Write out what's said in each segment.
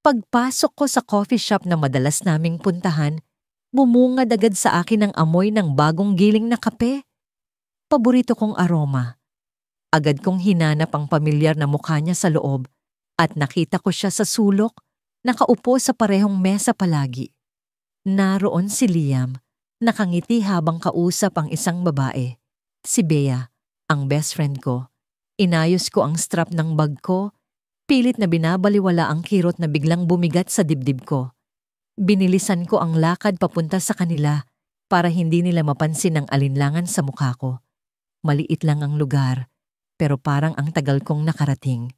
Pagpasok ko sa coffee shop na madalas naming puntahan, bumungad agad sa akin ang amoy ng bagong giling na kape. Paborito kong aroma. Agad kong hinanap ang pamilyar na mukha niya sa loob at nakita ko siya sa sulok, nakaupo sa parehong mesa palagi. Naroon si Liam, nakangiti habang kausap ang isang babae. Si Bea, ang best friend ko. Inayos ko ang strap ng bag ko, pilit na binabaliwala ang kirot na biglang bumigat sa dibdib ko. Binilisan ko ang lakad papunta sa kanila para hindi nila mapansin ang alinlangan sa mukha ko. Maliit lang ang lugar, pero parang ang tagal kong nakarating.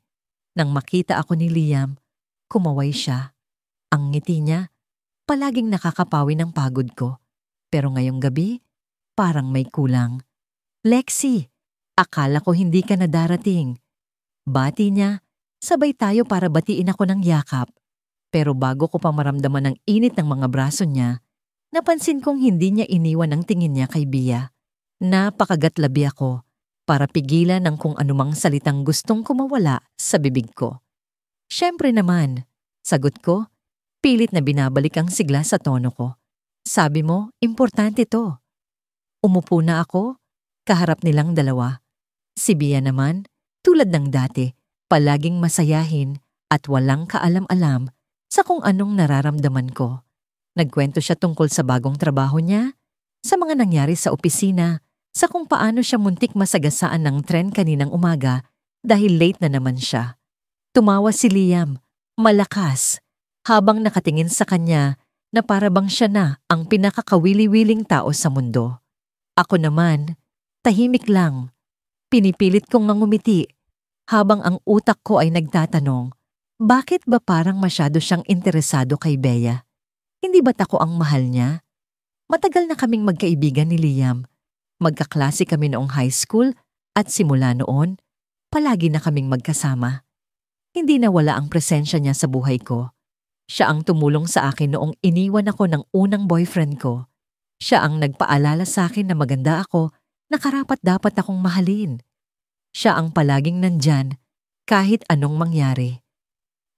Nang makita ako ni Liam, kumaway siya. Ang ngiti niya, palaging nakakapawi ng pagod ko. Pero ngayong gabi, parang may kulang. Lexi, akala ko hindi ka na darating. Bati niya, sabay tayo para batiin ako ng yakap. Pero bago ko pa maramdaman ang init ng mga braso niya, napansin kong hindi niya iniwan ang tingin niya kay Bea. Napakagatlabi ako para pigilan ng kung anumang salitang gustong kumawala sa bibig ko. Siyempre naman, sagot ko, pilit na binabalik ang sigla sa tono ko. Sabi mo, importante to. Umupo na ako, kaharap nilang dalawa. Si Bea naman, tulad ng dati, palaging masayahin at walang kaalam-alam sa kung anong nararamdaman ko. Nagkwento siya tungkol sa bagong trabaho niya, sa mga nangyari sa opisina, sa kung paano siya muntik masagasaan ng tren kaninang umaga dahil late na naman siya. Tumawa si Liam, malakas, habang nakatingin sa kanya na para bang siya na ang pinakakawili-wiling tao sa mundo. Ako naman, tahimik lang. Pinipilit kong ngumiti habang ang utak ko ay nagtatanong, bakit ba parang masyado siyang interesado kay Bea? Hindi ba't ako ang mahal niya? Matagal na kaming magkaibigan ni Liam. Magkaklase kami noong high school at simula noon, palagi na kaming magkasama. Hindi nawala ang presensya niya sa buhay ko. Siya ang tumulong sa akin noong iniwan ako ng unang boyfriend ko. Siya ang nagpaalala sa akin na maganda ako na karapat-dapat akong mahalin. Siya ang palaging nandyan kahit anong mangyari.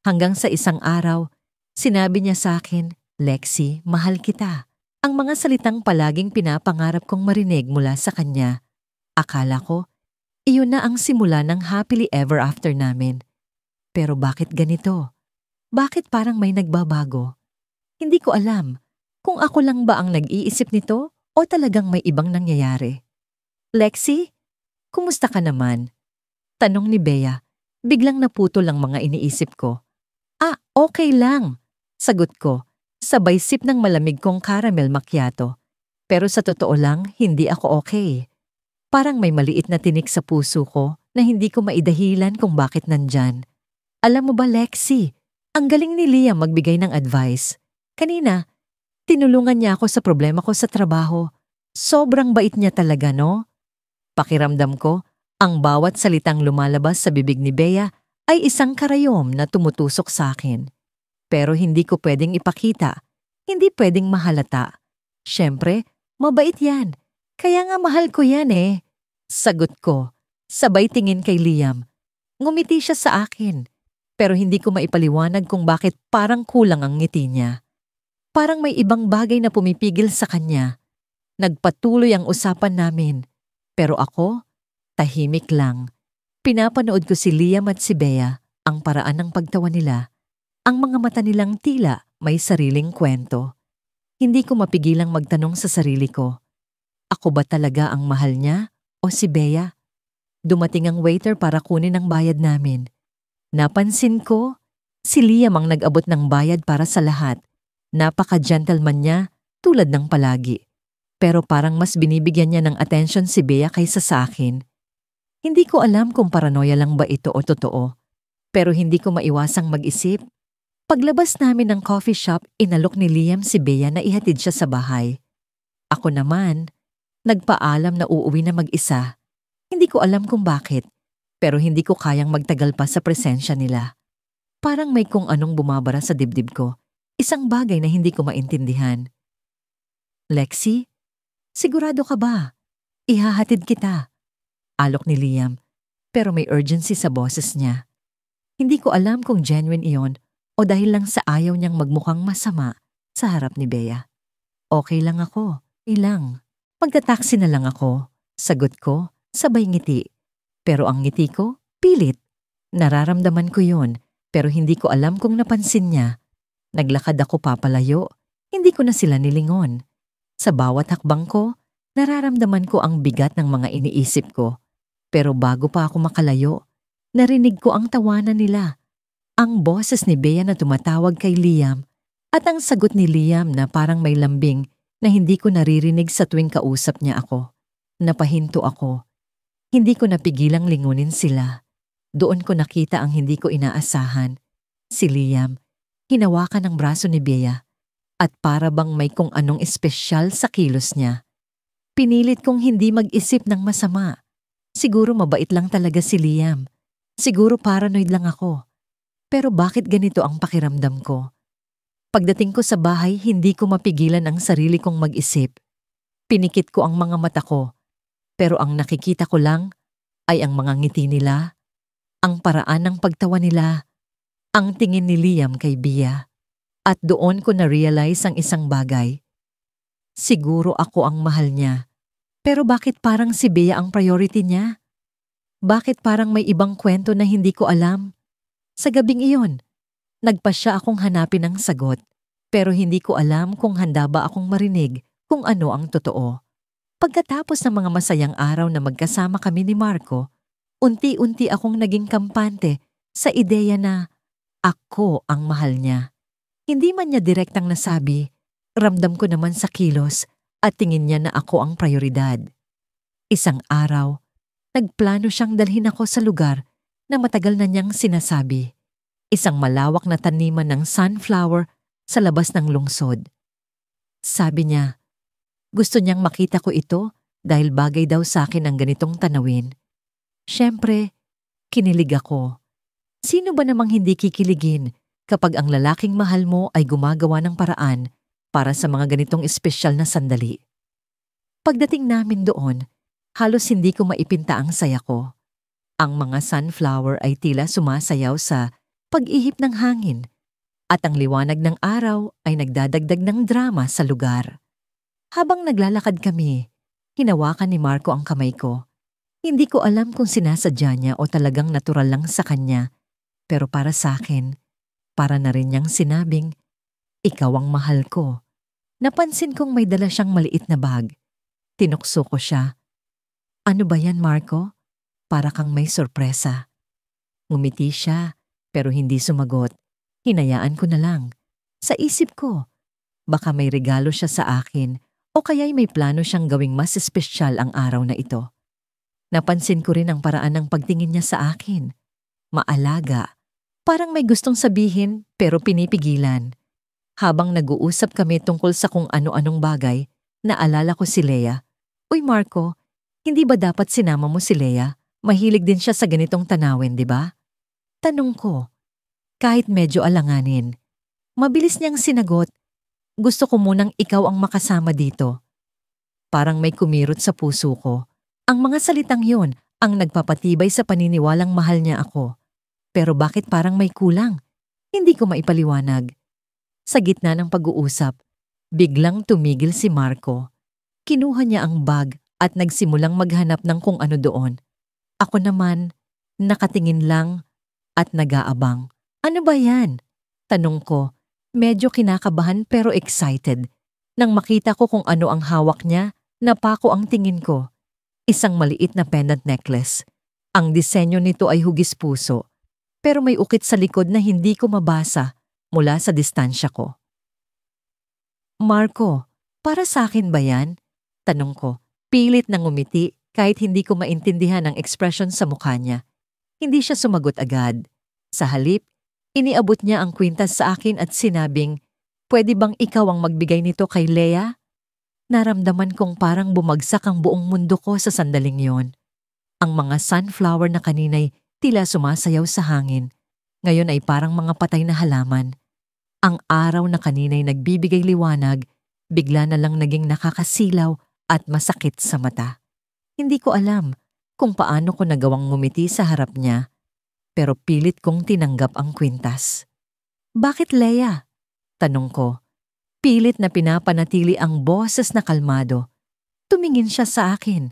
Hanggang sa isang araw, sinabi niya sa akin, Lexi, mahal kita. Ang mga salitang palaging pinapangarap kong marinig mula sa kanya. Akala ko, iyon na ang simula ng happily ever after namin. Pero bakit ganito? Bakit parang may nagbabago? Hindi ko alam kung ako lang ba ang nag-iisip nito o talagang may ibang nangyayari. Lexi, kumusta ka naman? Tanong ni Bea, biglang naputol ang mga iniisip ko. Okay lang, sagot ko. Sabay sip ng malamig kong caramel macchiato. Pero sa totoo lang, hindi ako okay. Parang may maliit na tinik sa puso ko na hindi ko maidahilan kung bakit nandyan. Alam mo ba, Lexi, ang galing ni Liam magbigay ng advice. Kanina, tinulungan niya ako sa problema ko sa trabaho. Sobrang bait niya talaga, no? Pakiramdam ko, ang bawat salitang lumalabas sa bibig ni Bea ay isang karayom na tumutusok sa akin. Pero hindi ko pwedeng ipakita. Hindi pwedeng mahalata. Siyempre, mabait yan. Kaya nga mahal ko yan eh. Sagot ko, sabay tingin kay Liam. Ngumiti siya sa akin. Pero hindi ko maipaliwanag kung bakit parang kulang ang ngiti niya. Parang may ibang bagay na pumipigil sa kanya. Nagpatuloy ang usapan namin. Pero ako, tahimik lang. Pinapanood ko si Liam at si Bea, ang paraan ng pagtawa nila. Ang mga mata nilang tila may sariling kwento. Hindi ko mapigilang magtanong sa sarili ko. Ako ba talaga ang mahal niya o si Bea? Dumating ang waiter para kunin ang bayad namin. Napansin ko, si Liam ang nag-abot ng bayad para sa lahat. Napaka-gentleman niya tulad ng palagi. Pero parang mas binibigyan niya ng atensyon si Bea kaysa sa akin. Hindi ko alam kung paranoia lang ba ito o totoo. Pero hindi ko maiwasang mag-isip. Paglabas namin ng coffee shop, inalok ni Liam si Bea na ihatid siya sa bahay. Ako naman, nagpaalam na uuwi na mag-isa. Hindi ko alam kung bakit, pero hindi ko kayang magtagal pa sa presensya nila. Parang may kung anong bumabara sa dibdib ko, isang bagay na hindi ko maintindihan. Lexi, sigurado ka ba? Ihahatid kita. Alok ni Liam, pero may urgency sa boses niya. Hindi ko alam kung genuine iyon O dahil lang sa ayaw niyang magmukhang masama sa harap ni Bea? Okay lang ako, ilang. Magta-taxi na lang ako. Sagot ko, sabay ngiti. Pero ang ngiti ko, pilit. Nararamdaman ko yun, pero hindi ko alam kung napansin niya. Naglakad ako papalayo, hindi ko na sila nilingon. Sa bawat hakbang ko, nararamdaman ko ang bigat ng mga iniisip ko. Pero bago pa ako makalayo, narinig ko ang tawanan nila. Ang boses ni Bea na tumatawag kay Liam at ang sagot ni Liam na parang may lambing na hindi ko naririnig sa tuwing kausap niya ako. Napahinto ako. Hindi ko napigilang lingunin sila. Doon ko nakita ang hindi ko inaasahan. Si Liam, hinawakan ang braso ni Bea at para bang may kung anong espesyal sa kilos niya. Pinilit kong hindi mag-isip ng masama. Siguro mabait lang talaga si Liam. Siguro paranoid lang ako. Pero bakit ganito ang pakiramdam ko? Pagdating ko sa bahay, hindi ko mapigilan ang sarili kong mag-isip. Pinikit ko ang mga mata ko. Pero ang nakikita ko lang ay ang mga ngiti nila, ang paraan ng pagtawa nila, ang tingin ni Liam kay Bea. At doon ko na-realize ang isang bagay. Siguro ako ang mahal niya. Pero bakit parang si Bea ang priority niya? Bakit parang may ibang kwento na hindi ko alam? Sa gabing iyon, nagpasya akong hanapin ang sagot. Pero hindi ko alam kung handa ba akong marinig kung ano ang totoo. Pagkatapos ng mga masayang araw na magkasama kami ni Marco, unti-unti akong naging kampante sa ideya na ako ang mahal niya. Hindi man niya direktang nasabi, ramdam ko naman sa kilos at tingin niya na ako ang prioridad. Isang araw, nagplano siyang dalhin ako sa lugar na matagal na niyang sinasabi. Isang malawak na taniman ng sunflower sa labas ng lungsod. Sabi niya, gusto niyang makita ko ito dahil bagay daw sa akin ang ganitong tanawin. Siyempre, kinilig ako. Sino ba namang hindi kikiligin kapag ang lalaking mahal mo ay gumagawa ng paraan para sa mga ganitong espesyal na sandali? Pagdating namin doon, halos hindi ko maipinta ang saya ko. Ang mga sunflower ay tila sumasayaw sa pag-ihip ng hangin at ang liwanag ng araw ay nagdadagdag ng drama sa lugar. Habang naglalakad kami, hinawakan ni Marco ang kamay ko. Hindi ko alam kung sinasadya niya o talagang natural lang sa kanya. Pero para sa akin, para na rin niyang sinabing, ikaw ang mahal ko. Napansin kong may dala siyang maliit na bag. Tinukso ko siya. Ano ba yan, Marco? Para kang may sorpresa. Ngumiti siya, pero hindi sumagot. Hinayaan ko na lang. Sa isip ko, baka may regalo siya sa akin o kaya'y may plano siyang gawing mas espesyal ang araw na ito. Napansin ko rin ang paraan ng pagtingin niya sa akin. Maalaga. Parang may gustong sabihin pero pinipigilan. Habang nag-uusap kami tungkol sa kung ano-anong bagay, naalala ko si Lea. Uy Marco, hindi ba dapat sinama mo si Lea? Mahilig din siya sa ganitong tanawin, di ba? Tanong ko. Kahit medyo alanganin. Mabilis niyang sinagot, gusto ko munang ikaw ang makasama dito. Parang may kumirot sa puso ko. Ang mga salitang yun ang nagpapatibay sa paniniwalang mahal niya ako. Pero bakit parang may kulang? Hindi ko maipaliwanag. Sa gitna ng pag-uusap, biglang tumigil si Marco. Kinuha niya ang bag at nagsimulang maghanap ng kung ano doon. Ako naman, nakatingin lang at nag-aabang. Ano ba yan? Tanong ko, medyo kinakabahan pero excited. Nang makita ko kung ano ang hawak niya, napako ang tingin ko. Isang maliit na pendant necklace. Ang disenyo nito ay hugis puso, pero may ukit sa likod na hindi ko mabasa mula sa distansya ko. Marco, para sa akin ba yan? Tanong ko, pilit na ngumiti kahit hindi ko maintindihan ang ekspresyon sa mukha niya. Hindi siya sumagot agad. Sa halip, iniabot niya ang kwintas sa akin at sinabing, pwede bang ikaw ang magbigay nito kay Lea? Naramdaman kong parang bumagsak ang buong mundo ko sa sandaling yon. Ang mga sunflower na kanina'y tila sumasayaw sa hangin. Ngayon ay parang mga patay na halaman. Ang araw na kanina'y nagbibigay liwanag, bigla na lang naging nakakasilaw at masakit sa mata. Hindi ko alam kung paano ko nagawang ngumiti sa harap niya, pero pilit kong tinanggap ang kwintas. Bakit Leia? Tanong ko. Pilit na pinapanatili ang boses na kalmado. Tumingin siya sa akin,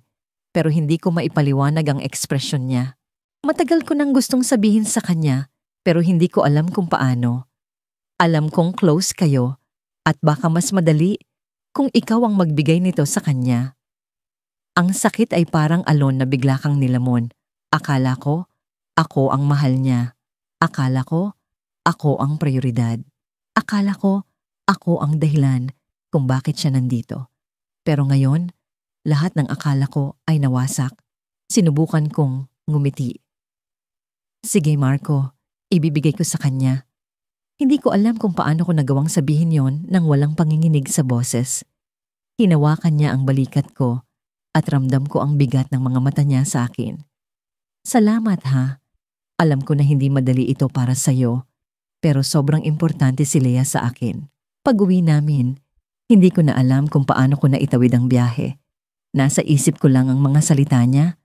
pero hindi ko maipaliwanag ang ekspresyon niya. Matagal ko nang gustong sabihin sa kanya, pero hindi ko alam kung paano. Alam kong close kayo, at baka mas madali kung ikaw ang magbigay nito sa kanya. Ang sakit ay parang alon na bigla kang nilamon. Akala ko, ako ang mahal niya. Akala ko, ako ang prioridad. Akala ko, ako ang dahilan kung bakit siya nandito. Pero ngayon, lahat ng akala ko ay nawasak. Sinubukan kong ngumiti. Sige Marco, ibibigay ko sa kanya. Hindi ko alam kung paano ko nagawang sabihin yon nang walang panginginig sa boses. Hinawakan niya ang balikat ko at ramdam ko ang bigat ng mga mata niya sa akin. Salamat ha. Alam ko na hindi madali ito para sa'yo, pero sobrang importante si Leia sa akin. Pag-uwi namin, hindi ko na alam kung paano ko na itawid ang biyahe. Nasa isip ko lang ang mga salita niya,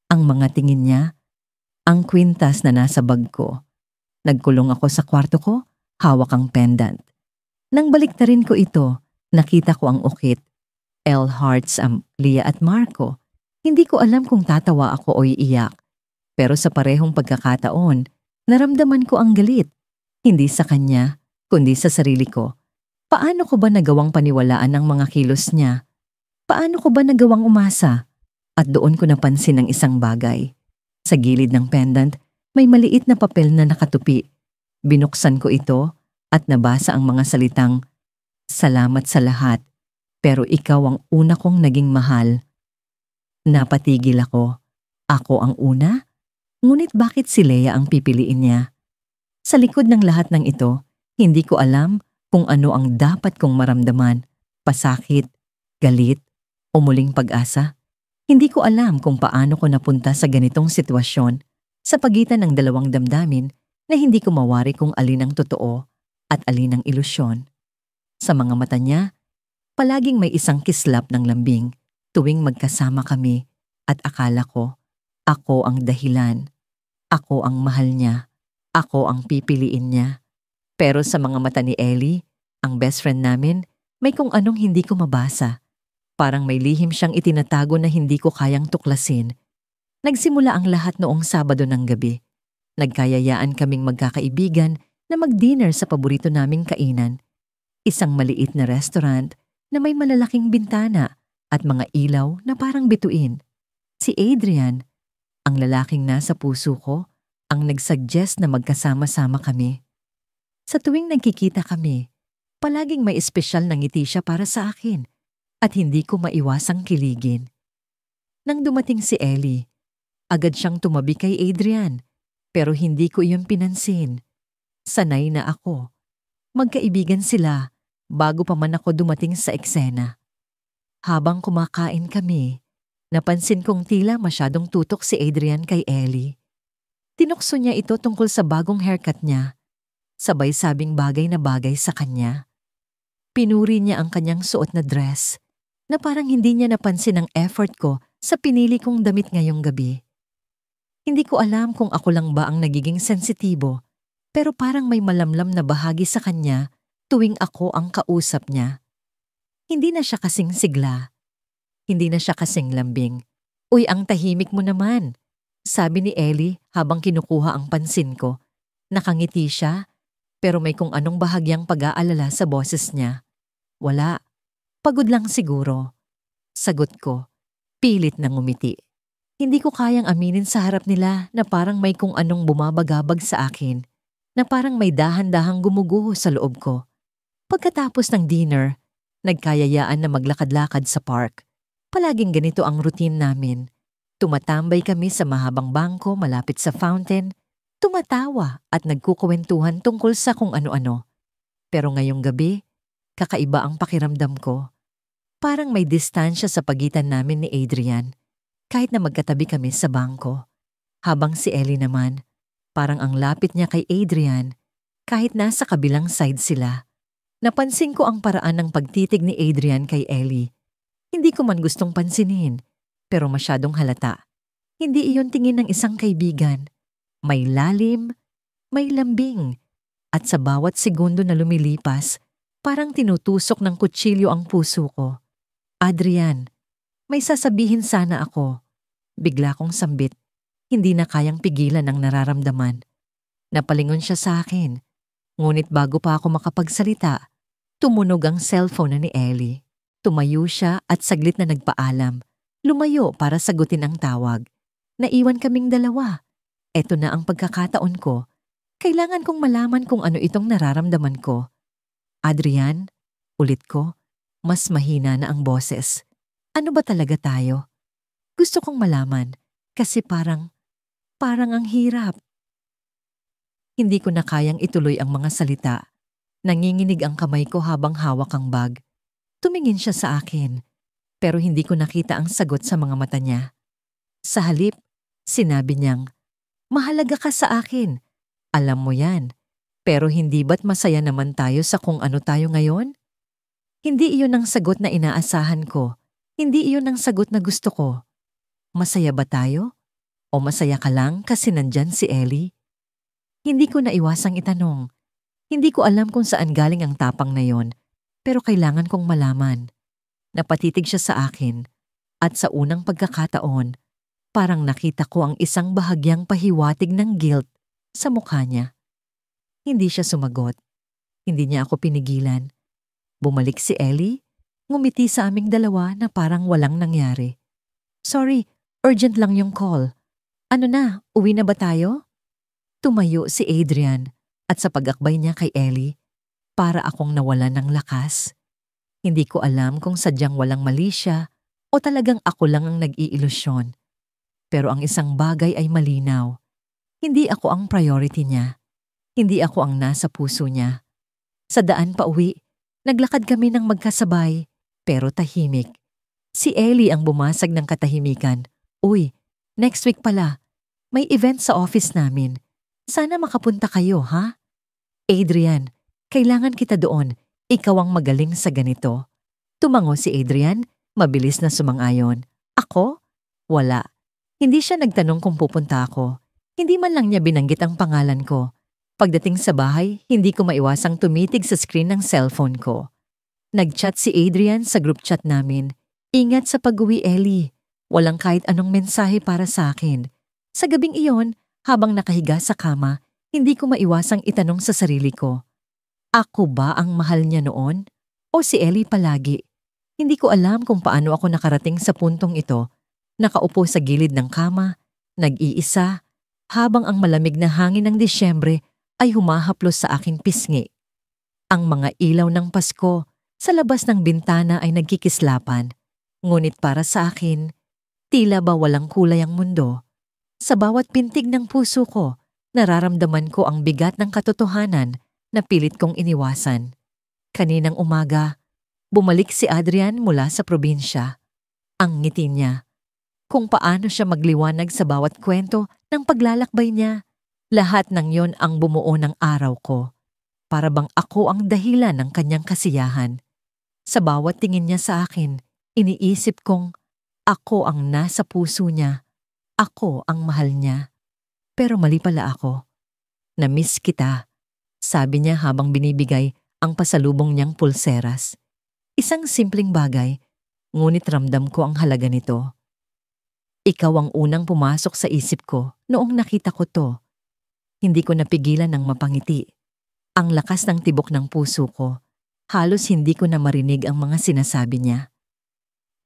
ang mga tingin niya, ang kwintas na nasa bag ko. Nagkulong ako sa kwarto ko, hawak ang pendant. Nang baliktarin ko ito, nakita ko ang ukit. L hearts ang Leia at Marco. Hindi ko alam kung tatawa ako o iiyak. Pero sa parehong pagkakataon, naramdaman ko ang galit. Hindi sa kanya, kundi sa sarili ko. Paano ko ba nagawang paniwalaan ang mga kilos niya? Paano ko ba nagawang umasa? At doon ko napansin ang isang bagay. Sa gilid ng pendant, may maliit na papel na nakatupi. Binuksan ko ito at nabasa ang mga salitang, "Salamat sa lahat, pero ikaw ang una kong naging mahal." Napatigil ako. Ako ang una? Ngunit bakit si Leia ang pipiliin niya? Sa likod ng lahat ng ito, hindi ko alam kung ano ang dapat kong maramdaman. Pasakit, galit, o muling pag-asa. Hindi ko alam kung paano ko napunta sa ganitong sitwasyon sa pagitan ng dalawang damdamin na hindi ko mawari kung alin ang totoo at alin ang ilusyon. Sa mga mata niya, palaging may isang kislap ng lambing tuwing magkasama kami at akala ko, ako ang dahilan. Ako ang mahal niya. Ako ang pipiliin niya. Pero sa mga mata ni Ellie, ang best friend namin, may kung anong hindi ko mabasa. Parang may lihim siyang itinatago na hindi ko kayang tuklasin. Nagsimula ang lahat noong Sabado ng gabi. Nagkayayaan kaming magkakaibigan na mag-dinner sa paborito naming kainan. Isang maliit na restaurant na may malalaking bintana at mga ilaw na parang bituin. Si Adrian, ang lalaking nasa puso ko, ang nagsuggest na magkasama-sama kami. Sa tuwing nagkikita kami, palaging may espesyal na ngiti siya para sa akin at hindi ko maiwasang kiligin. Nang dumating si Ellie, agad siyang tumabi kay Adrian pero hindi ko iyon pinansin. Sanay na ako. Magkaibigan sila bago pa man ako dumating sa eksena. Habang kumakain kami, napansin kong tila masyadong tutok si Adrian kay Ellie. Tinukso niya ito tungkol sa bagong haircut niya. Sabay sabing bagay na bagay sa kanya. Pinuri niya ang kanyang suot na dress na parang hindi niya napansin ang effort ko sa pinili kong damit ngayong gabi. Hindi ko alam kung ako lang ba ang nagiging sensitibo, pero parang may malamlam na bahagi sa kanya tuwing ako ang kausap niya. Hindi na siya kasing sigla. Hindi na siya kasing lambing. "Uy, ang tahimik mo naman," sabi ni Ellie habang kinukuha ang pansin ko. Nakangiti siya, pero may kung anong bahagyang pag-aalala sa boses niya. "Wala. Pagod lang siguro." Sagot ko, pilit na ngumiti. Hindi ko kayang aminin sa harap nila na parang may kung anong bumabagabag sa akin, na parang may dahan-dahang gumuguho sa loob ko. Pagkatapos ng dinner, nagkayayaan na maglakad-lakad sa park. Palaging ganito ang routine namin. Tumatambay kami sa mahabang bangko malapit sa fountain, tumatawa at nagkukuwentuhan tungkol sa kung ano-ano. Pero ngayong gabi, kakaiba ang pakiramdam ko. Parang may distansya sa pagitan namin ni Adrian, kahit na magkatabi kami sa bangko. Habang si Ellie naman, parang ang lapit niya kay Adrian, kahit nasa kabilang side sila. Napansin ko ang paraan ng pagtitig ni Adrian kay Ellie. Hindi ko man gustong pansinin, pero masyadong halata. Hindi iyon tingin ng isang kaibigan. May lalim, may lambing, at sa bawat segundo na lumilipas, parang tinutusok ng kutsilyo ang puso ko. Adrian, may sasabihin sana ako. Bigla kong sambit, hindi na kayang pigilan ang nararamdaman. Napalingon siya sa akin, ngunit bago pa ako makapagsalita, tumunog ang cellphone na ni Ellie. Tumayo siya at saglit na nagpaalam. Lumayo para sagutin ang tawag. Naiwan kaming dalawa. Eto na ang pagkakataon ko. Kailangan kong malaman kung ano itong nararamdaman ko. Adrian, ulit ko, mas mahina na ang boses. Ano ba talaga tayo? Gusto kong malaman kasi parang ang hirap. Hindi ko na kayang ituloy ang mga salita. Nanginginig ang kamay ko habang hawak ang bag. Tumingin siya sa akin, pero hindi ko nakita ang sagot sa mga mata niya. Sa halip, sinabi niyang, "Mahalaga ka sa akin. Alam mo yan. Pero hindi ba't masaya naman tayo sa kung ano tayo ngayon?" Hindi iyon ang sagot na inaasahan ko. Hindi iyon ang sagot na gusto ko. Masaya ba tayo? O masaya ka lang kasi nandyan si Ellie? Hindi ko naiwasang itanong. Hindi ko alam kung saan galing ang tapang na yon, pero kailangan kong malaman. Napatitig siya sa akin, at sa unang pagkakataon, parang nakita ko ang isang bahagyang pahiwatig ng guilt sa mukha niya. Hindi siya sumagot. Hindi niya ako pinigilan. Bumalik si Ellie, ngumiti sa aming dalawa na parang walang nangyari. "Sorry, urgent lang yung call. Ano na, uwi na ba tayo?" Tumayo si Adrian at sa pag-akbay niya kay Ellie, para akong nawalan ng lakas. Hindi ko alam kung sadyang walang mali siya o talagang ako lang ang nag-iilusyon. Pero ang isang bagay ay malinaw. Hindi ako ang priority niya. Hindi ako ang nasa puso niya. Sa daan pa uwi, naglakad kami ng magkasabay, pero tahimik. Si Ellie ang bumasag ng katahimikan. "Uy, next week pala. May event sa office namin. Sana makapunta kayo, ha? Adrian, kailangan kita doon. Ikaw ang magaling sa ganito." Tumango si Adrian, mabilis na sumang-ayon. "Ako? Wala." Hindi siya nagtanong kung pupunta ako. Hindi man lang niya binanggit ang pangalan ko. Pagdating sa bahay, hindi ko maiwasang tumitig sa screen ng cellphone ko. Nag-chat si Adrian sa group chat namin. "Ingat sa pag-uwi, Ellie." Walang kahit anong mensahe para sa akin. Sa gabing iyon, habang nakahiga sa kama, hindi ko maiwasang itanong sa sarili ko, ako ba ang mahal niya noon? O si Ellie palagi? Hindi ko alam kung paano ako nakarating sa puntong ito, nakaupo sa gilid ng kama, nag-iisa, habang ang malamig na hangin ng Disyembre ay humahaplos sa aking pisngi. Ang mga ilaw ng Pasko sa labas ng bintana ay nagkikislapan, ngunit para sa akin, tila ba walang kulay ang mundo. Sa bawat pintig ng puso ko, nararamdaman ko ang bigat ng katotohanan na pilit kong iniwasan. Kaninang umaga, bumalik si Adrian mula sa probinsya. Ang ngiti niya. Kung paano siya magliwanag sa bawat kwento ng paglalakbay niya, lahat ng yon ang bumuo ng araw ko. Para bang ako ang dahilan ng kanyang kasiyahan. Sa bawat tingin niya sa akin, iniisip kong ako ang nasa puso niya. Ako ang mahal niya. Pero mali pala ako. "Na-miss kita," sabi niya habang binibigay ang pasalubong niyang pulseras. Isang simpleng bagay, ngunit ramdam ko ang halaga nito. Ikaw ang unang pumasok sa isip ko noong nakita ko to. Hindi ko napigilan ng mapangiti. Ang lakas ng tibok ng puso ko. Halos hindi ko na marinig ang mga sinasabi niya.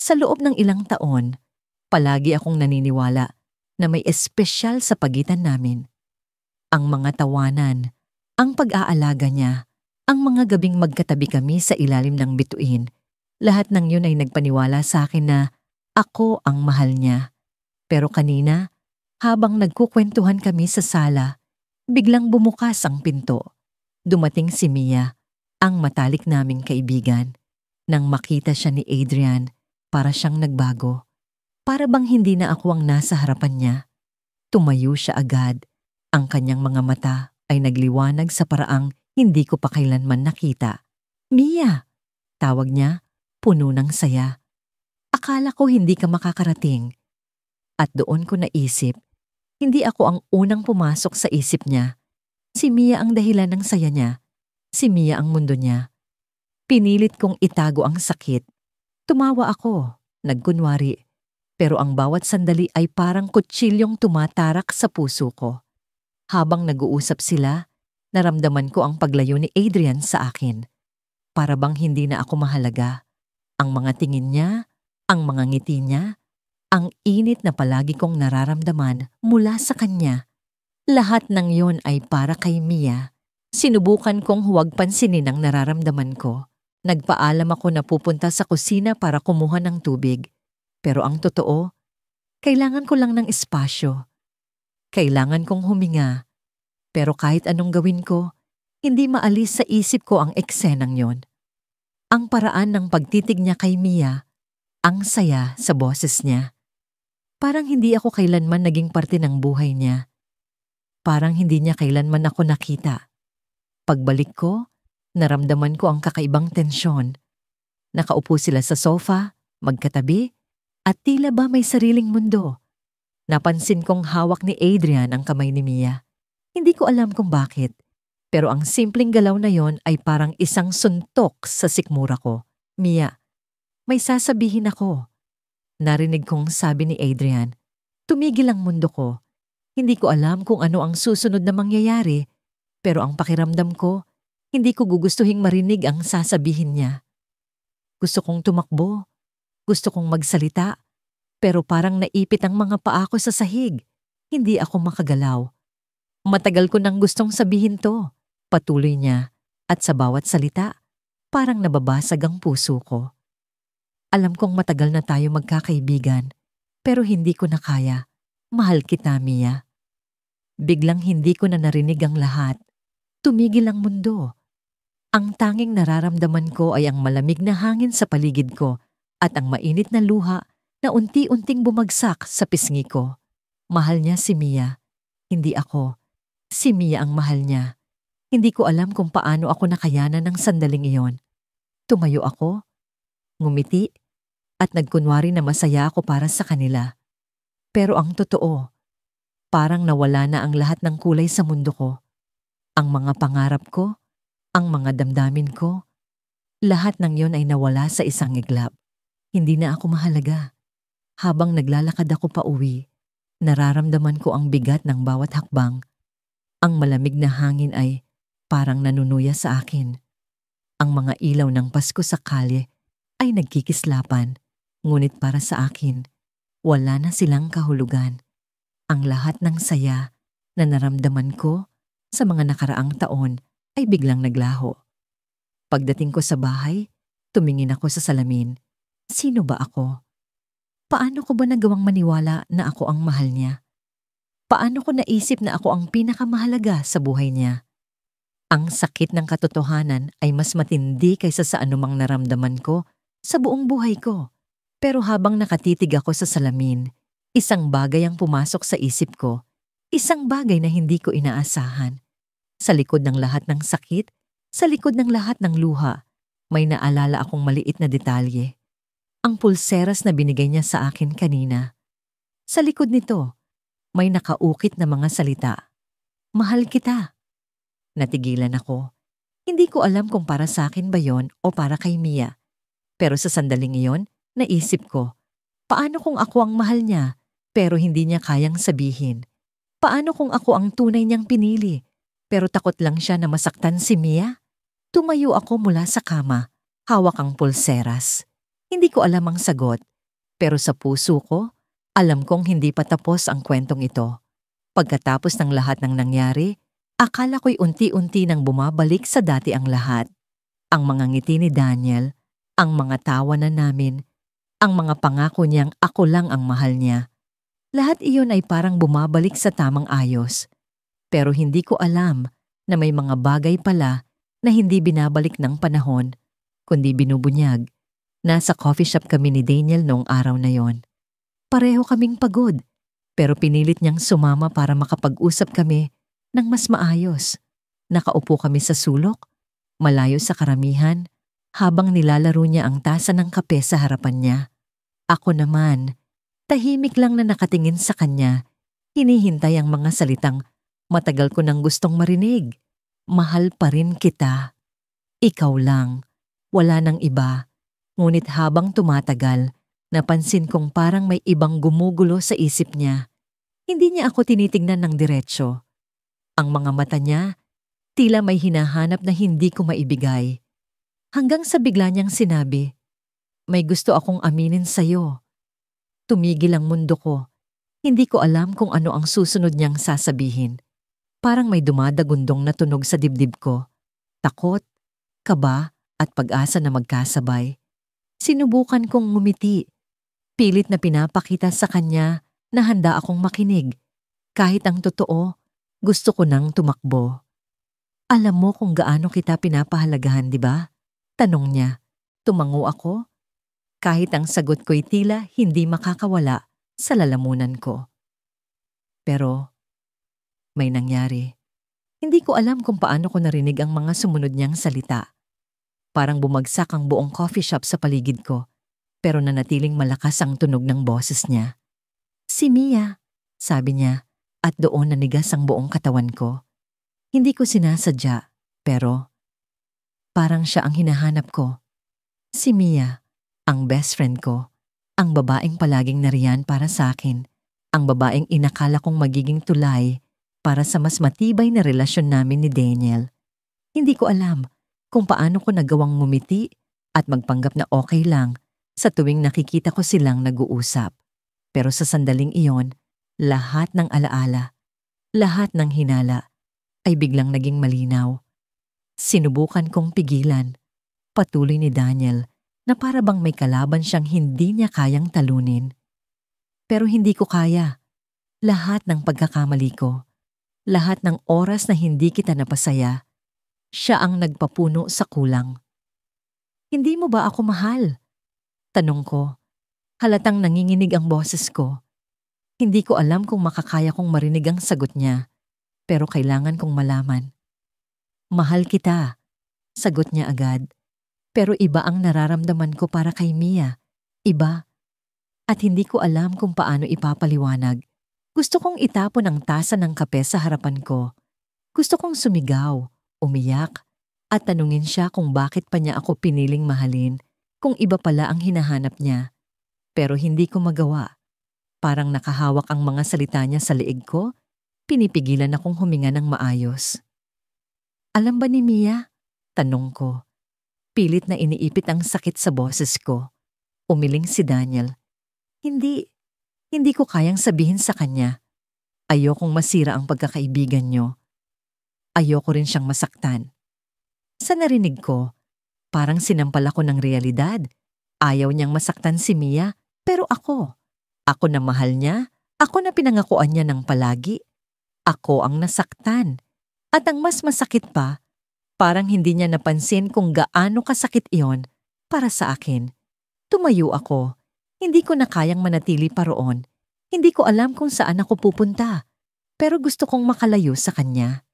Sa loob ng ilang taon, palagi akong naniniwala na may espesyal sa pagitan namin. Ang mga tawanan, ang pag-aalaga niya, ang mga gabing magkatabi kami sa ilalim ng bituin, lahat ng yun ay nagpaniwala sa akin na ako ang mahal niya. Pero kanina, habang nagkukwentuhan kami sa sala, biglang bumukas ang pinto. Dumating si Mia, ang matalik naming kaibigan. Nang makita siya ni Adrian, para siyang nagbago. Para bang hindi na ako ang nasa harapan niya. Tumayo siya agad. Ang kanyang mga mata ay nagliwanag sa paraang hindi ko pa kailanman nakita. "Mia!" Tawag niya, puno ng saya. "Akala ko hindi ka makakarating." At doon ko naisip, hindi ako ang unang pumasok sa isip niya. Si Mia ang dahilan ng saya niya. Si Mia ang mundo niya. Pinilit kong itago ang sakit. Tumawa ako, nagkunwari. Pero ang bawat sandali ay parang kutsilyong tumatarak sa puso ko. Habang nag-uusap sila, naramdaman ko ang paglayo ni Adrian sa akin. Para bang hindi na ako mahalaga. Ang mga tingin niya, ang mga ngiti niya, ang init na palagi kong nararamdaman mula sa kanya. Lahat ng yon ay para kay Mia. Sinubukan kong huwag pansinin ang nararamdaman ko. Nagpaalam ako na pupunta sa kusina para kumuha ng tubig. Pero ang totoo, kailangan ko lang ng espasyo. Kailangan kong huminga. Pero kahit anong gawin ko, hindi maalis sa isip ko ang eksenang yon. Ang paraan ng pagtitig niya kay Mia, ang saya sa boses niya. Parang hindi ako kailanman naging parte ng buhay niya. Parang hindi niya kailanman ako nakita. Pagbalik ko, naramdaman ko ang kakaibang tensyon. Nakaupo sila sa sofa, magkatabi, at tila ba may sariling mundo. Napansin kong hawak ni Adrian ang kamay ni Mia. Hindi ko alam kung bakit, pero ang simpleng galaw na yon ay parang isang suntok sa sikmura ko. Mia, may sasabihin ako. Narinig kong sabi ni Adrian, tumigil ang mundo ko. Hindi ko alam kung ano ang susunod na mangyayari, pero ang pakiramdam ko, hindi ko gugustuhing marinig ang sasabihin niya. Gusto kong tumakbo, gusto kong magsalita, pero parang naipit ang mga paa ko sa sahig. Hindi ako makagalaw. Matagal ko nang gustong sabihin to, patuloy niya, at sa bawat salita, parang nababasag ang puso ko. Alam kong matagal na tayo magkakaibigan, pero hindi ko na kaya. Mahal kita, Mia. Biglang hindi ko na narinig ang lahat. Tumigil ang mundo. Ang tanging nararamdaman ko ay ang malamig na hangin sa paligid ko at ang mainit na luha na unti-unting bumagsak sa pisngi ko. Mahal niya si Mia, hindi ako. Si Mia ang mahal niya. Hindi ko alam kung paano ako nakayanan ng sandaling iyon. Tumayo ako, ngumiti, at nagkunwari na masaya ako para sa kanila. Pero ang totoo, parang nawala na ang lahat ng kulay sa mundo ko. Ang mga pangarap ko, ang mga damdamin ko, lahat ng yon ay nawala sa isang iglap. Hindi na ako mahalaga. Habang naglalakad ako pa uwi, nararamdaman ko ang bigat ng bawat hakbang. Ang malamig na hangin ay parang nanunuya sa akin. Ang mga ilaw ng Pasko sa kalye ay nagkikislapan, ngunit para sa akin, wala na silang kahulugan. Ang lahat ng saya na naramdaman ko sa mga nakaraang taon ay biglang naglaho. Pagdating ko sa bahay, tumingin ako sa salamin. Sino ba ako? Paano ko ba nagawang maniwala na ako ang mahal niya? Paano ko naisip na ako ang pinakamahalaga sa buhay niya? Ang sakit ng katotohanan ay mas matindi kaysa sa anumang naramdaman ko sa buong buhay ko. Pero habang nakatitig ako sa salamin, isang bagay ang pumasok sa isip ko. Isang bagay na hindi ko inaasahan. Sa likod ng lahat ng sakit, sa likod ng lahat ng luha, may naalala akong maliit na detalye. Ang pulseras na binigay niya sa akin kanina. Sa likod nito, may nakaukit na mga salita. Mahal kita. Natigilan ako. Hindi ko alam kung para sa akin ba yon o para kay Mia. Pero sa sandaling iyon, naisip ko, paano kung ako ang mahal niya pero hindi niya kayang sabihin? Paano kung ako ang tunay niyang pinili pero takot lang siya na masaktan si Mia? Tumayo ako mula sa kama, hawak ang pulseras. Hindi ko alam ang sagot, pero sa puso ko, alam kong hindi pa tapos ang kwentong ito. Pagkatapos ng lahat ng nangyari, akala ko'y unti-unti nang bumabalik sa dati ang lahat. Ang mga ngiti ni Daniel, ang mga tawanan namin, ang mga pangako niyang ako lang ang mahal niya. Lahat iyon ay parang bumabalik sa tamang ayos. Pero hindi ko alam na may mga bagay pala na hindi binabalik ng panahon, kundi binubunyag. Nasa coffee shop kami ni Daniel noong araw na yon. Pareho kaming pagod, pero pinilit niyang sumama para makapag-usap kami ng mas maayos. Nakaupo kami sa sulok, malayo sa karamihan, habang nilalaro niya ang tasa ng kape sa harapan niya. Ako naman, tahimik lang na nakatingin sa kanya, hinihintay ang mga salitang Matagal ko nang gustong marinig. Mahal pa rin kita. Ikaw lang. Wala nang iba. Ngunit habang tumatagal, napansin kong parang may ibang gumugulo sa isip niya. Hindi niya ako tinitingnan ng diretsyo. Ang mga mata niya, tila may hinahanap na hindi ko maibigay. Hanggang sa bigla niyang sinabi, "May gusto akong aminin sa'yo." Tumigil ang mundo ko. Hindi ko alam kung ano ang susunod niyang sasabihin. Parang may dumadagundong na tunog sa dibdib ko. Takot, kaba, at pag-asa na magkasabay. Sinubukan kong ngumiti. Pilit na pinapakita sa kanya na handa akong makinig. Kahit ang totoo, gusto ko nang tumakbo. "Alam mo kung gaano kita pinapahalagahan, di ba?" Tanong niya. Tumango ako. Kahit ang sagot ko'y tila hindi makakawala sa lalamunan ko. Pero may nangyari. Hindi ko alam kung paano ko narinig ang mga sumunod niyang salita. Parang bumagsak ang buong coffee shop sa paligid ko, pero nanatiling malakas ang tunog ng boses niya. "Si Mia," sabi niya, at doon nanigas ang buong katawan ko. Hindi ko sinasadya, pero parang siya ang hinahanap ko. Si Mia, ang best friend ko, ang babaeng palaging nariyan para sa akin, ang babaeng inakala kong magiging tulay para sa mas matibay na relasyon namin ni Daniel. Hindi ko alam kung paano ko nagawang ngumiti at magpanggap na okay lang sa tuwing nakikita ko silang nag-uusap. Pero sa sandaling iyon, lahat ng alaala, lahat ng hinala ay biglang naging malinaw. Sinubukan kong pigilan. Patuloy ni Daniel na para bang may kalaban siyang hindi niya kayang talunin. Pero hindi ko kaya. Lahat ng pagkakamali ko, lahat ng oras na hindi kita napasaya, siya ang nagpapuno sa kulang. "Hindi mo ba ako mahal?" Tanong ko. Halatang nanginginig ang boses ko. Hindi ko alam kung makakaya kong marinig ang sagot niya, pero kailangan kong malaman. "Mahal kita," sagot niya agad. Pero iba ang nararamdaman ko para kay Mia. Iba. At hindi ko alam kung paano ipapaliwanag. Gusto kong itapon ang tasa ng kape sa harapan ko. Gusto kong sumigaw, umiyak, at tanungin siya kung bakit pa niya ako piniling mahalin kung iba pala ang hinahanap niya. Pero hindi ko magawa. Parang nakahawak ang mga salita niya sa leeg ko, pinipigilan akong huminga ng maayos. "Alam ba ni Mia?" Tanong ko. Pilit na iniipit ang sakit sa boses ko. Umiling si Daniel. Hindi ko kayang sabihin sa kanya. Ayokong masira ang pagkakaibigan niyo. Ayoko rin siyang masaktan. Sa narinig ko, parang sinampal ako ng realidad. Ayaw niyang masaktan si Mia, pero ako na mahal niya, ako na pinangakuan niya ng palagi. Ako ang nasaktan. At ang mas masakit pa, parang hindi niya napansin kung gaano kasakit iyon para sa akin. Tumayo ako. Hindi ko na kayang manatili pa roon. Hindi ko alam kung saan ako pupunta, pero gusto kong makalayo sa kanya.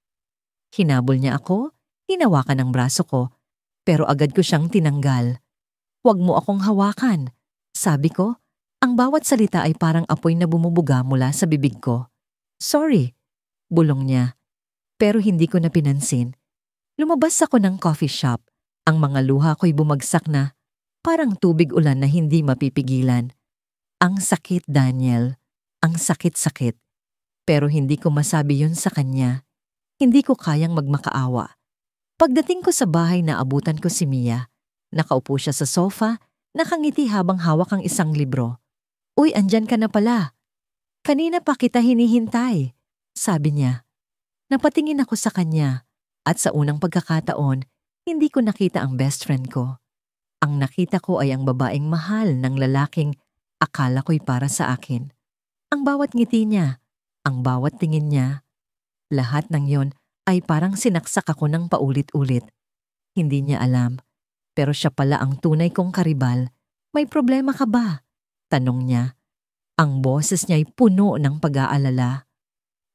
Hinabol niya ako, hinawakan ang braso ko, pero agad ko siyang tinanggal. "Huwag mo akong hawakan," sabi ko. Ang bawat salita ay parang apoy na bumubuga mula sa bibig ko. "Sorry," bulong niya. Pero hindi ko na pinansin. Lumabas ako ng coffee shop. Ang mga luha ko'y bumagsak na, parang tubig ulan na hindi mapipigilan. Ang sakit, Daniel. Ang sakit-sakit. Pero hindi ko masabi yun sa kanya. Hindi ko kayang magmakaawa. Pagdating ko sa bahay, naabutan ko si Mia. Nakaupo siya sa sofa, nakangiti habang hawak ang isang libro. "Uy, andyan ka na pala. Kanina pa kita hinihintay," sabi niya. Napatingin ako sa kanya. At sa unang pagkakataon, hindi ko nakita ang best friend ko. Ang nakita ko ay ang babaeng mahal ng lalaking akala ko'y para sa akin. Ang bawat ngiti niya, ang bawat tingin niya, lahat ng yon ay parang sinaksak ako ng paulit-ulit. Hindi niya alam, pero siya pala ang tunay kong karibal. "May problema ka ba?" tanong niya. Ang boses niya ay puno ng pag-aalala.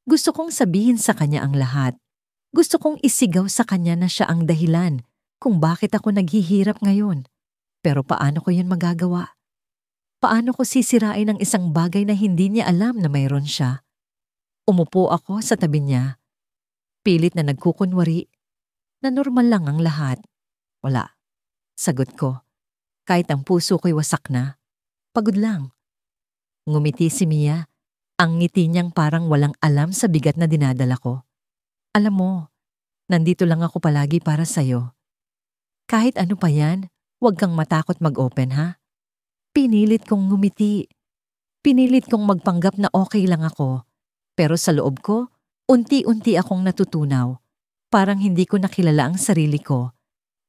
Gusto kong sabihin sa kanya ang lahat. Gusto kong isigaw sa kanya na siya ang dahilan kung bakit ako naghihirap ngayon. Pero paano ko yun magagawa? Paano ko sisirain ang isang bagay na hindi niya alam na mayroon siya? Umupo ako sa tabi niya. Pilit na nagkukunwari na normal lang ang lahat. Wala. Sagot ko. Kahit ang puso ko'y wasak na. Pagod lang. Ngumiti si Mia. Ang ngiti niyang parang walang alam sa bigat na dinadala ko. Alam mo, nandito lang ako palagi para sa'yo. Kahit ano pa yan, huwag kang matakot mag-open ha. Pinilit kong ngumiti. Pinilit kong magpanggap na okay lang ako. Pero sa loob ko, unti-unti akong natutunaw. Parang hindi ko nakilala ang sarili ko.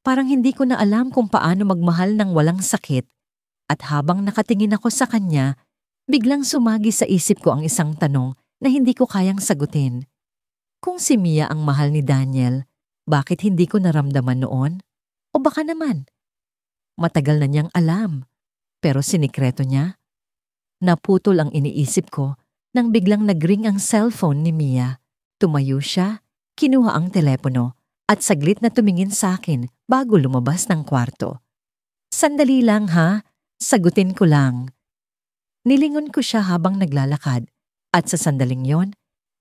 Parang hindi ko na alam kung paano magmahal ng walang sakit. At habang nakatingin ako sa kanya, biglang sumagi sa isip ko ang isang tanong na hindi ko kayang sagutin. Kung si Mia ang mahal ni Daniel, bakit hindi ko naramdaman noon? O baka naman, matagal na niyang alam, pero sinikreto niya? Naputol ang iniisip ko nang biglang nagring ang cellphone ni Mia. Tumayo siya, kinuha ang telepono at saglit na tumingin sa akin bago lumabas ng kwarto. Sandali lang ha, sagutin ko lang. Nilingon ko siya habang naglalakad at sa sandaling yon,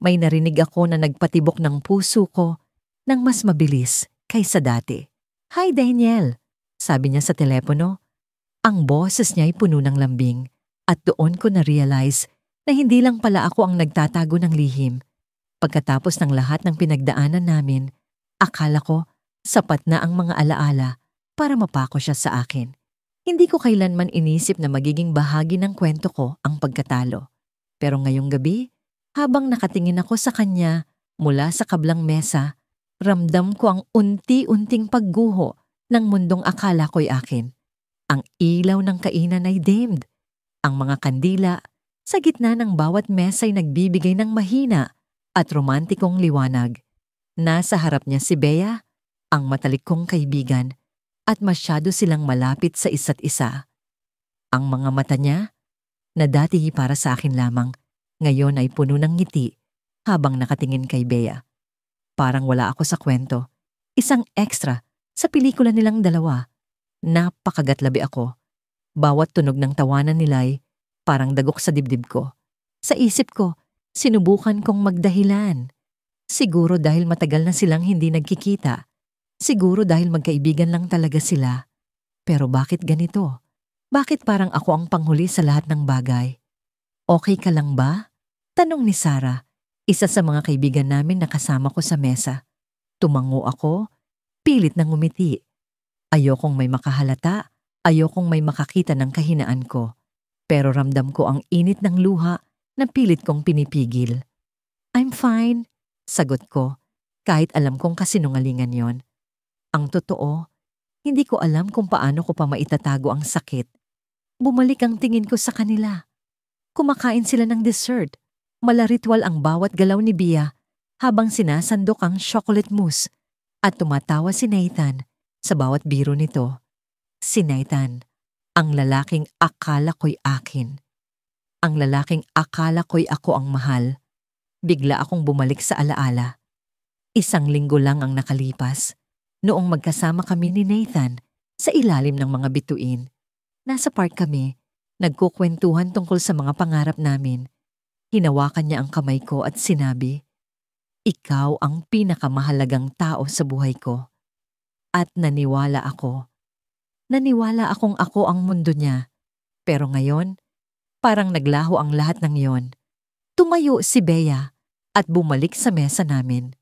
may narinig ako na nagpatibok ng puso ko ng mas mabilis kaysa dati. Hi Daniel, sabi niya sa telepono. Ang boses niya ay puno ng lambing at doon ko na-realize na hindi lang pala ako ang nagtatago ng lihim. Pagkatapos ng lahat ng pinagdaanan namin, akala ko sapat na ang mga alaala para mapako siya sa akin. Hindi ko kailanman inisip na magiging bahagi ng kwento ko ang pagkatalo. Pero ngayong gabi, habang nakatingin ako sa kanya mula sa kablang mesa, ramdam ko ang unti-unting pagguho ng mundong akala ko'y akin. Ang ilaw ng kainan ay dimmed. Ang mga kandila sa gitna ng bawat mesa ay nagbibigay ng mahina at romantikong liwanag. Nasa harap niya si Bea, ang matalik kong kaibigan, at masyado silang malapit sa isa't isa. Ang mga mata niya, na dati para sa akin lamang, ngayon ay puno ng ngiti habang nakatingin kay Bea. Parang wala ako sa kwento. Isang extra sa pelikula nilang dalawa. Napakagatlabi ako. Bawat tunog ng tawanan nila'y parang dagok sa dibdib ko. Sa isip ko, sinubukan kong magdahilan. Siguro dahil matagal na silang hindi nagkikita. Siguro dahil magkaibigan lang talaga sila. Pero bakit ganito? Bakit parang ako ang panghuli sa lahat ng bagay? Okay ka lang ba? Tanong ni Sarah, isa sa mga kaibigan namin na kasama ko sa mesa. Tumango ako, pilit na ngumiti. Ayokong may makahalata, ayokong may makakita ng kahinaan ko. Pero ramdam ko ang init ng luha na pilit kong pinipigil. I'm fine, sagot ko, kahit alam kong kasinungalingan yon. Ang totoo, hindi ko alam kung paano ko pa maitatago ang sakit. Bumalik ang tingin ko sa kanila. Kumakain sila ng dessert. Malaritwal ang bawat galaw ni Bea habang sinasandok ang chocolate mousse at tumatawa si Nathan sa bawat biro nito. Si Nathan, ang lalaking akala ko'y akin. Ang lalaking akala ko'y ako ang mahal. Bigla akong bumalik sa alaala. 1 linggo lang ang nakalipas. Noong magkasama kami ni Nathan sa ilalim ng mga bituin. Nasa park kami, nagkukwentuhan tungkol sa mga pangarap namin. Hinawakan niya ang kamay ko at sinabi, "Ikaw ang pinakamahalagang tao sa buhay ko." At naniwala ako. Naniwala akong ako ang mundo niya. Pero ngayon, parang naglaho ang lahat ng yon. Tumayo si Bea at bumalik sa mesa namin.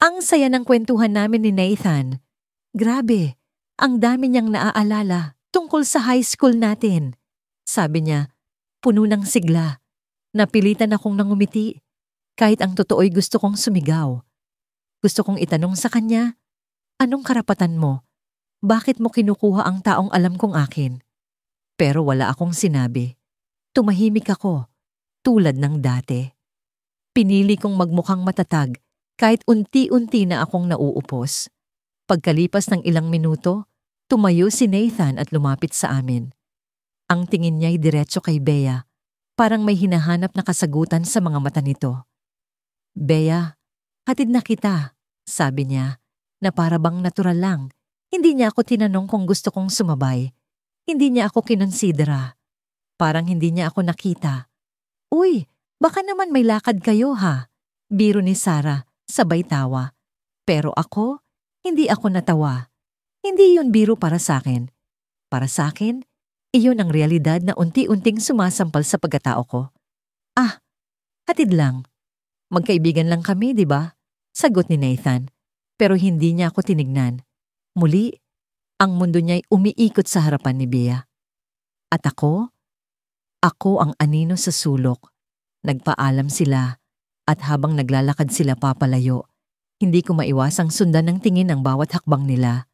Ang saya ng kwentuhan namin ni Nathan. Grabe, ang dami niyang naaalala tungkol sa high school natin. Sabi niya, puno ng sigla. Napilitan akong nangumiti. Kahit ang totoo'y gusto kong sumigaw. Gusto kong itanong sa kanya, anong karapatan mo? Bakit mo kinukuha ang taong alam kong akin? Pero wala akong sinabi. Tumahimik ako, tulad ng dati. Pinili kong magmukhang matatag kahit unti-unti na akong nauupos. Pagkalipas ng ilang minuto, tumayo si Nathan at lumapit sa amin. Ang tingin niya'y diretso kay Bea, parang may hinahanap na kasagutan sa mga mata nito. Bea, hatid na kita, sabi niya, na para bang natural lang. Hindi niya ako tinanong kung gusto kong sumabay. Hindi niya ako kinonsidera. Parang hindi niya ako nakita. Uy, baka naman may lakad kayo ha? Biro ni Sarah Sabay tawa. Pero ako, hindi ako natawa. Hindi yun biro para sa akin. Para sa akin, iyon ang realidad na unti-unting sumasampal sa pagkatao ko. Ah, hatid lang. Magkaibigan lang kami, di ba? Sagot ni Nathan. Pero hindi niya ako tinignan. Muli, ang mundo niya'y umiikot sa harapan ni Bea. At ako ang anino sa sulok. Nagpaalam sila at habang naglalakad sila papalayo, hindi ko maiwasang sundan ng tingin ang bawat hakbang nila.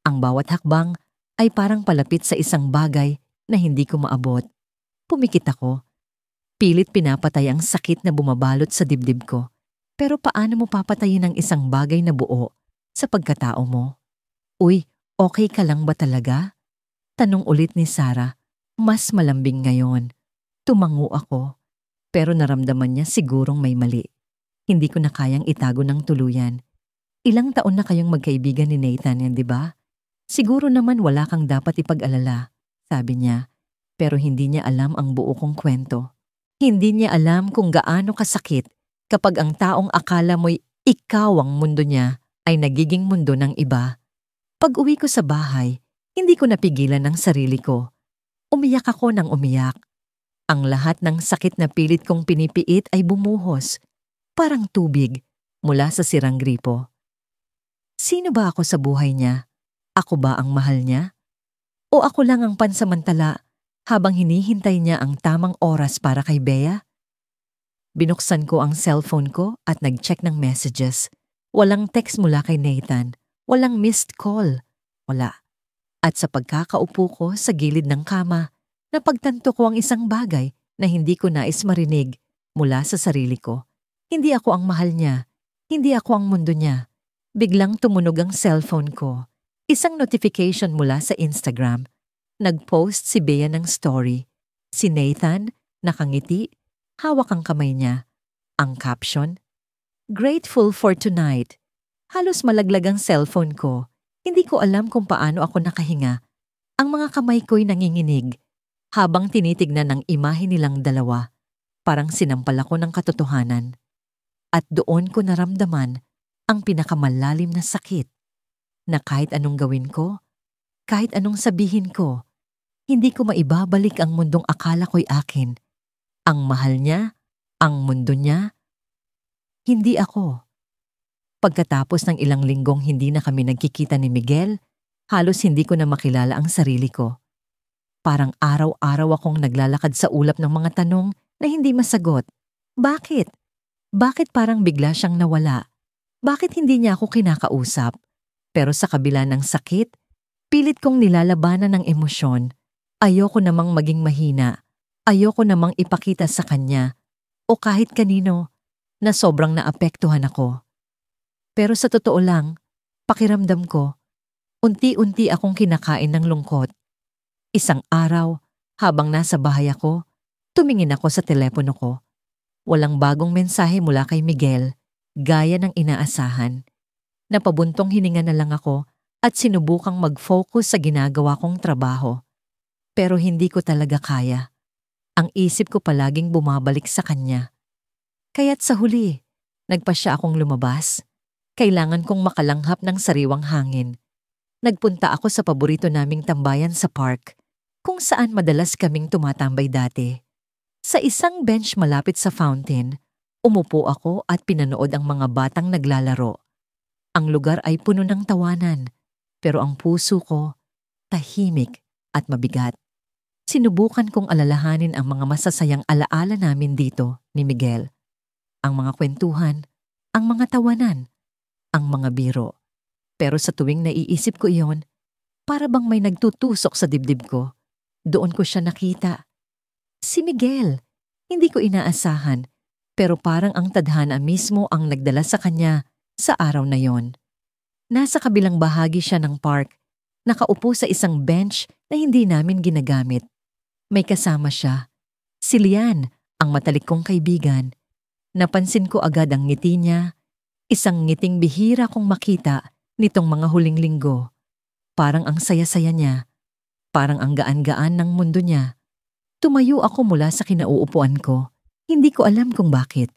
Ang bawat hakbang ay parang palapit sa isang bagay na hindi ko maabot. Pumikit ako. Pilit pinapatay ang sakit na bumabalot sa dibdib ko. Pero paano mo papatayin ang isang bagay na buo sa pagkatao mo? Uy, okay ka lang ba talaga? Tanong ulit ni Sarah. Mas malambing ngayon. Tumango ako. Pero naramdaman niya sigurong may mali. Hindi ko na kayang itago ng tuluyan. Ilang taon na kayong magkaibigan ni Nathan yan, di ba? Siguro naman wala kang dapat ipag-alala, sabi niya. Pero hindi niya alam ang buo kong kwento. Hindi niya alam kung gaano kasakit kapag ang taong akala mo'y ikaw ang mundo niya ay nagiging mundo ng iba. Pag uwi ko sa bahay, hindi ko napigilan ang sarili ko. Umiyak ako ng umiyak. Ang lahat ng sakit na pilit kong pinipiit ay bumuhos, parang tubig mula sa sirang gripo. Sino ba ako sa buhay niya? Ako ba ang mahal niya? O ako lang ang pansamantala habang hinihintay niya ang tamang oras para kay Bea? Binuksan ko ang cellphone ko at nag-check ng messages. Walang text mula kay Nathan. Walang missed call. Wala. At sa pagkakaupo ko sa gilid ng kama, napagtanto ko ang isang bagay na hindi ko nais marinig mula sa sarili ko. Hindi ako ang mahal niya. Hindi ako ang mundo niya. Biglang tumunog ang cellphone ko. Isang notification mula sa Instagram. Nag-post si Bea ng story. Si Nathan, nakangiti, hawak ang kamay niya. Ang caption, "Grateful for tonight." Halos malaglag ang cellphone ko. Hindi ko alam kung paano ako nakahinga. Ang mga kamay ko'y nanginginig habang tinitignan ang imahe nilang dalawa. Parang sinampal ako ng katotohanan. At doon ko naramdaman ang pinakamalalim na sakit na kahit anong gawin ko, kahit anong sabihin ko, hindi ko maibabalik ang mundong akala ko'y akin. Ang mahal niya, ang mundo niya, hindi ako. Pagkatapos ng ilang linggong hindi na kami nagkikita ni Miguel, halos hindi ko na makilala ang sarili ko. Parang araw-araw akong naglalakad sa ulap ng mga tanong na hindi masagot. Bakit? Bakit parang bigla siyang nawala? Bakit hindi niya ako kinakausap? Pero sa kabila ng sakit, pilit kong nilalabanan ng emosyon. Ayoko namang maging mahina. Ayoko namang ipakita sa kanya o kahit kanino na sobrang naapektuhan ako. Pero sa totoo lang, pakiramdam ko, unti-unti akong kinakain ng lungkot. Isang araw, habang nasa bahay ako, tumingin ako sa telepono ko. Walang bagong mensahe mula kay Miguel, gaya ng inaasahan. Napabuntong hininga na lang ako at sinubukang mag-focus sa ginagawa kong trabaho. Pero hindi ko talaga kaya. Ang isip ko palaging bumabalik sa kanya. Kaya't sa huli, nagpasya akong lumabas. Kailangan kong makalanghap ng sariwang hangin. Nagpunta ako sa paborito naming tambayan sa park, kung saan madalas kaming tumatambay dati. Sa isang bench malapit sa fountain, umupo ako at pinanood ang mga batang naglalaro. Ang lugar ay puno ng tawanan, pero ang puso ko, tahimik at mabigat. Sinubukan kong alalahanin ang mga masasayang alaala namin dito ni Miguel. Ang mga kwentuhan, ang mga tawanan, ang mga biro. Pero sa tuwing naiisip ko iyon, para bang may nagtutusok sa dibdib ko. Doon ko siya nakita. Si Miguel, hindi ko inaasahan, pero parang ang tadhana mismo ang nagdala sa kanya sa araw na yon. Nasa kabilang bahagi siya ng park, nakaupo sa isang bench na hindi namin ginagamit. May kasama siya, si Lian, ang matalik kong kaibigan. Napansin ko agad ang ngiti niya, isang ngiting bihira kong makita nitong mga huling linggo. Parang ang saya-saya niya, parang ang gaan-gaan ng mundo niya. Tumayo ako mula sa kinauupuan ko, hindi ko alam kung bakit.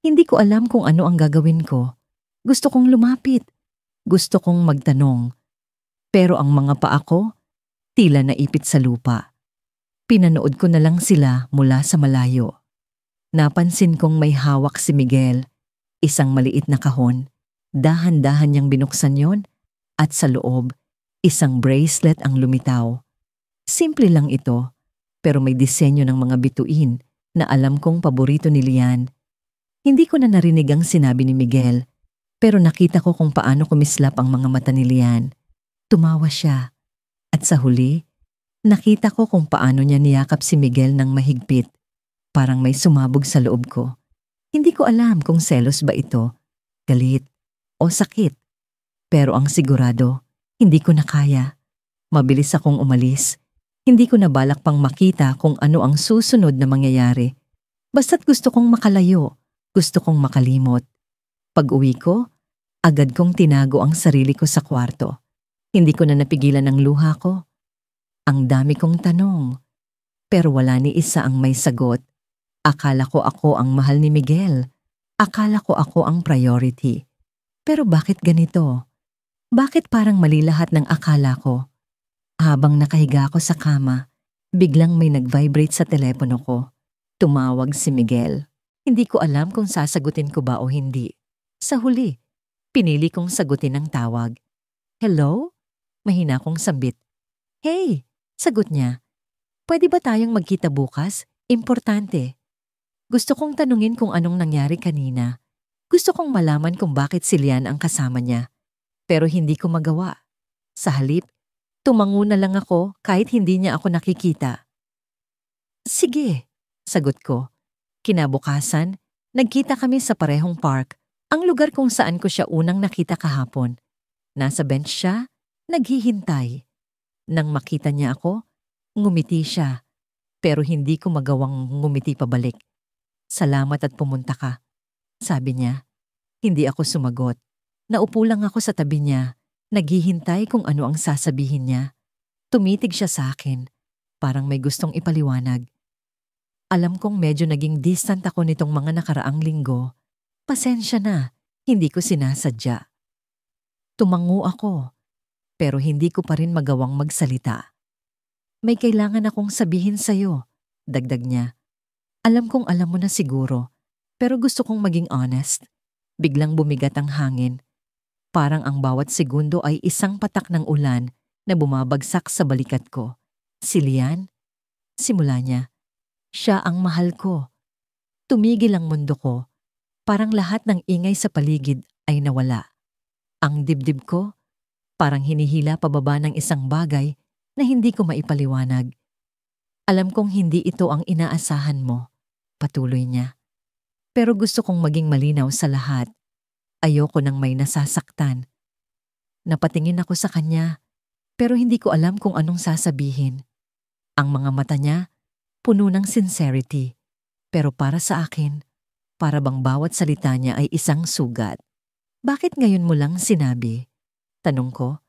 Hindi ko alam kung ano ang gagawin ko. Gusto kong lumapit. Gusto kong magtanong. Pero ang mga paa ko, tila naipit sa lupa. Pinanood ko na lang sila mula sa malayo. Napansin kong may hawak si Miguel, isang maliit na kahon. Dahan-dahan niyang binuksan yon at sa loob, isang bracelet ang lumitaw. Simple lang ito, pero may disenyo ng mga bituin na alam kong paborito ni Lian. Hindi ko na narinig ang sinabi ni Miguel, pero nakita ko kung paano kumislap ang mga mata ni Lian. Tumawa siya, at sa huli, nakita ko kung paano niya niyakap si Miguel ng mahigpit. Parang may sumabog sa loob ko. Hindi ko alam kung selos ba ito, galit, o sakit. Pero ang sigurado, hindi ko na kaya. Mabilis akong umalis. Hindi ko na balak pang makita kung ano ang susunod na mangyayari. Basta't gusto kong makalayo, gusto kong makalimot. Pag-uwi ko, agad kong tinago ang sarili ko sa kwarto. Hindi ko na napigilan ang luha ko. Ang dami kong tanong, pero wala ni isa ang may sagot. Akala ko ako ang mahal ni Miguel. Akala ko ako ang priority. Pero bakit ganito? Bakit parang mali lahat ng akala ko? Habang nakahiga ako sa kama, biglang may nag-vibrate sa telepono ko. Tumawag si Miguel. Hindi ko alam kung sasagutin ko ba o hindi. Sa huli, pinili kong sagutin ang tawag. Hello? Mahina kong sambit. Hey! Sagot niya. Pwede ba tayong magkita bukas? Importante. Gusto kong tanungin kung anong nangyari kanina. Gusto kong malaman kung bakit si Lian ang kasama niya. Pero hindi ko magawa. Sa halip, tumango na lang ako kahit hindi niya ako nakikita. Sige, sagot ko. Kinabukasan, nagkita kami sa parehong park, ang lugar kung saan ko siya unang nakita kahapon. Nasa bench siya, naghihintay. Nang makita niya ako, ngumiti siya. Pero hindi ko magawang ngumiti pabalik. Salamat at pumunta ka, sabi niya. Hindi ako sumagot. Naupo lang ako sa tabi niya, naghihintay kung ano ang sasabihin niya. Tumitig siya sa akin, parang may gustong ipaliwanag. Alam kong medyo naging distant ako nitong mga nakaraang linggo. Pasensya na, hindi ko sinasadya. Tumango ako, pero hindi ko pa rin magawang magsalita. May kailangan akong sabihin sa'yo, dagdag niya. Alam kong alam mo na siguro, pero gusto kong maging honest. Biglang bumigat ang hangin. Parang ang bawat segundo ay isang patak ng ulan na bumabagsak sa balikat ko. Si Lian? Simula niya. Siya ang mahal ko. Tumigil ang mundo ko. Parang lahat ng ingay sa paligid ay nawala. Ang dibdib ko, parang hinihila pababa ng isang bagay na hindi ko maipaliwanag. Alam kong hindi ito ang inaasahan mo, patuloy niya. Pero gusto kong maging malinaw sa lahat. Ayoko nang may nasasaktan. Napatingin ako sa kanya, pero hindi ko alam kung anong sasabihin. Ang mga mata niya, puno ng sincerity. Pero para sa akin, para bang bawat salita niya ay isang sugat. Bakit ngayon mo lang sinabi? Tanong ko,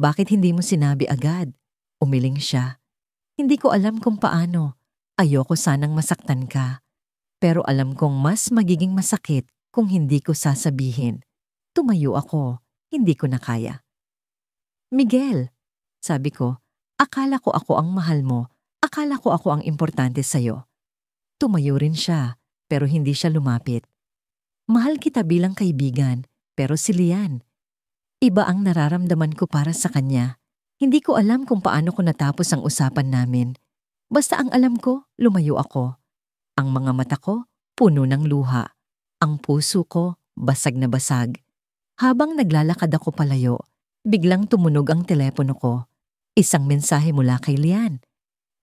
bakit hindi mo sinabi agad? Umiling siya. Hindi ko alam kung paano. Ayoko sanang masaktan ka. Pero alam kong mas magiging masakit kung hindi ko sasabihin. Tumayo ako. Hindi ko na kaya. Miguel, sabi ko, akala ko ako ang mahal mo. Akala ko ako ang importante sa'yo. Tumayo rin siya, pero hindi siya lumapit. Mahal kita bilang kaibigan, pero si Lian. Iba ang nararamdaman ko para sa kanya. Hindi ko alam kung paano ko natapos ang usapan namin. Basta ang alam ko, lumayo ako. Ang mga mata ko, puno ng luha. Ang puso ko, basag na basag. Habang naglalakad ako palayo, biglang tumunog ang telepono ko. Isang mensahe mula kay Lian.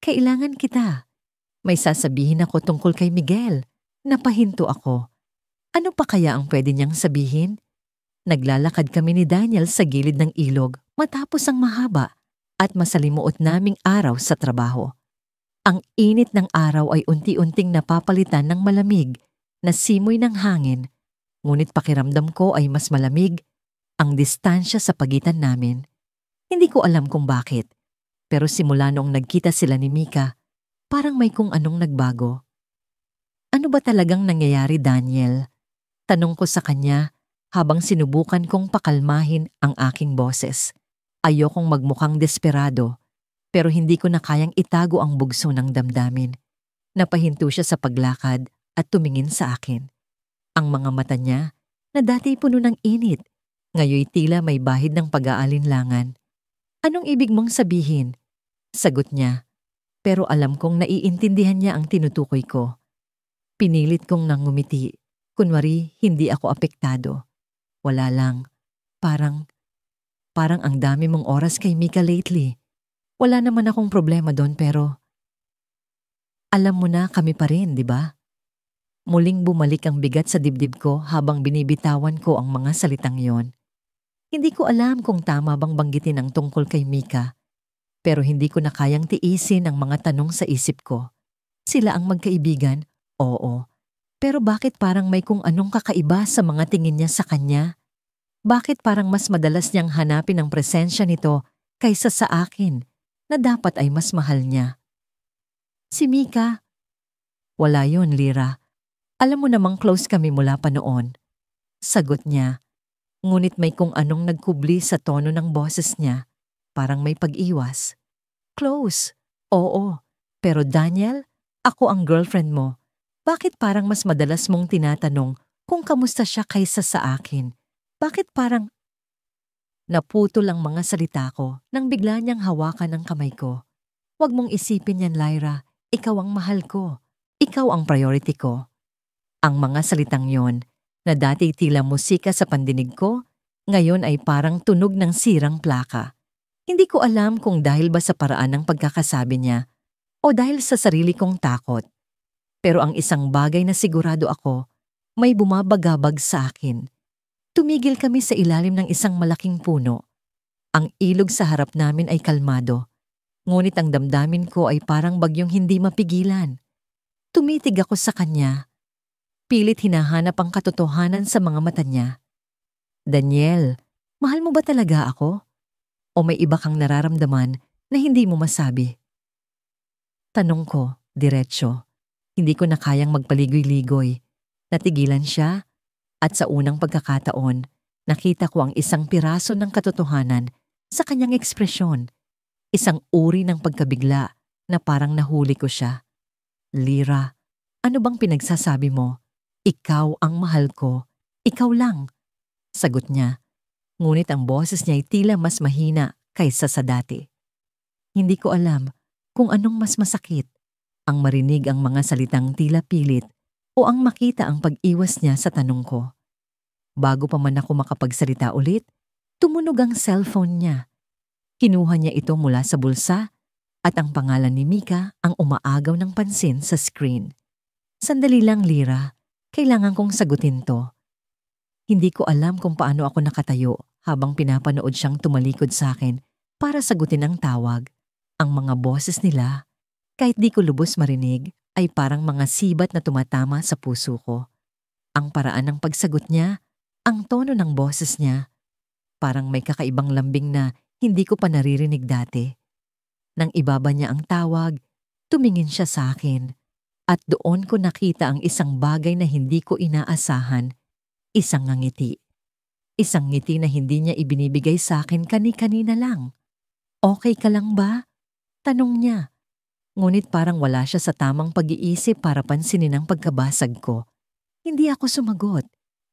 Kailangan kita. May sasabihin ako tungkol kay Miguel. Napahinto ako. Ano pa kaya ang pwede niyang sabihin? Naglalakad kami ni Daniel sa gilid ng ilog matapos ang mahaba at masalimuot naming araw sa trabaho. Ang init ng araw ay unti-unting napapalitan ng malamig na simoy ng hangin, ngunit pakiramdam ko ay mas malamig ang distansya sa pagitan namin. Hindi ko alam kung bakit, pero simula noong nagkita sila ni Mika, parang may kung anong nagbago. Ano ba talagang nangyayari, Daniel? Tanong ko sa kanya habang sinubukan kong pakalmahin ang aking boses. Ayokong magmukhang desperado, pero hindi ko na kayang itago ang bugso ng damdamin. Napahinto siya sa paglakad at tumingin sa akin. Ang mga mata niya, na dati puno ng init, ngayoy tila may bahid ng pag-aalinlangan. Anong ibig mong sabihin? Sagot niya, pero alam kong naiintindihan niya ang tinutukoy ko. Pinilit kong nangumiti, kunwari hindi ako apektado. Wala lang, parang ang dami mong oras kay Mika lately. Wala naman akong problema doon pero alam mo na kami pa rin, di ba? Muling bumalik ang bigat sa dibdib ko habang binibitawan ko ang mga salitang yon. Hindi ko alam kung tama bang banggitin ang tungkol kay Mika, pero hindi ko na kayang tiisin ang mga tanong sa isip ko. Sila ang magkaibigan? Oo. Pero bakit parang may kung anong kakaiba sa mga tingin niya sa kanya? Bakit parang mas madalas niyang hanapin ang presensya nito kaysa sa akin na dapat ay mas mahal niya? Si Mika? Wala yon, Lyra. Alam mo namang close kami mula pa noon. Sagot niya, ngunit may kung anong nagkubli sa tono ng boses niya, parang may pag-iwas. Close? Oo. Pero Daniel, ako ang girlfriend mo. Bakit parang mas madalas mong tinatanong kung kamusta siya kaysa sa akin? Bakit parang naputol ang mga salita ko nang bigla niyang hawakan ang kamay ko? Huwag mong isipin yan, Lyra. Ikaw ang mahal ko. Ikaw ang priority ko. Ang mga salitang yon na dati tila musika sa pandinig ko, ngayon ay parang tunog ng sirang plaka. Hindi ko alam kung dahil ba sa paraan ng pagkakasabi niya o dahil sa sarili kong takot. Pero ang isang bagay na sigurado ako, may bumabagabag sa akin. Tumigil kami sa ilalim ng isang malaking puno. Ang ilog sa harap namin ay kalmado, ngunit ang damdamin ko ay parang bagyong hindi mapigilan. Tumitig ako sa kanya. Pilit hinahanap ang katotohanan sa mga mata niya. Daniel, mahal mo ba talaga ako? O may iba kang nararamdaman na hindi mo masabi? Tanong ko, diretsyo. Hindi ko na kayang magpaligoy-ligoy. Natigilan siya at sa unang pagkakataon, nakita ko ang isang piraso ng katotohanan sa kanyang ekspresyon. Isang uri ng pagkabigla na parang nahuli ko siya. Lyra, ano bang pinagsasabi mo? Ikaw ang mahal ko. Ikaw lang. Sagot niya. Ngunit ang boses niya ay tila mas mahina kaysa sa dati. Hindi ko alam kung anong mas masakit. Ang marinig ang mga salitang tila pilit o ang makita ang pag-iwas niya sa tanong ko. Bago pa man ako makapagsalita ulit, tumunog ang cellphone niya. Kinuha niya ito mula sa bulsa at ang pangalan ni Mika ang umaagaw ng pansin sa screen. Sandali lang, Lyra. Kailangan kong sagutin to. Hindi ko alam kung paano ako nakatayo habang pinapanood siyang tumalikod sa akin para sagutin ang tawag. Ang mga boses nila, kahit di ko lubos marinig, ay parang mga sibat na tumatama sa puso ko. Ang paraan ng pagsagot niya, ang tono ng boses niya, parang may kakaibang lambing na hindi ko pa naririnig dati. Nang ibaba niya ang tawag, tumingin siya sa akin at doon ko nakita ang isang bagay na hindi ko inaasahan, isang ngiti. Isang ngiti na hindi niya ibinibigay sa akin kani-kanina lang. Okay ka lang ba? Tanong niya. Ngunit parang wala siya sa tamang pag-iisip para pansinin ang pagkabasag ko. Hindi ako sumagot.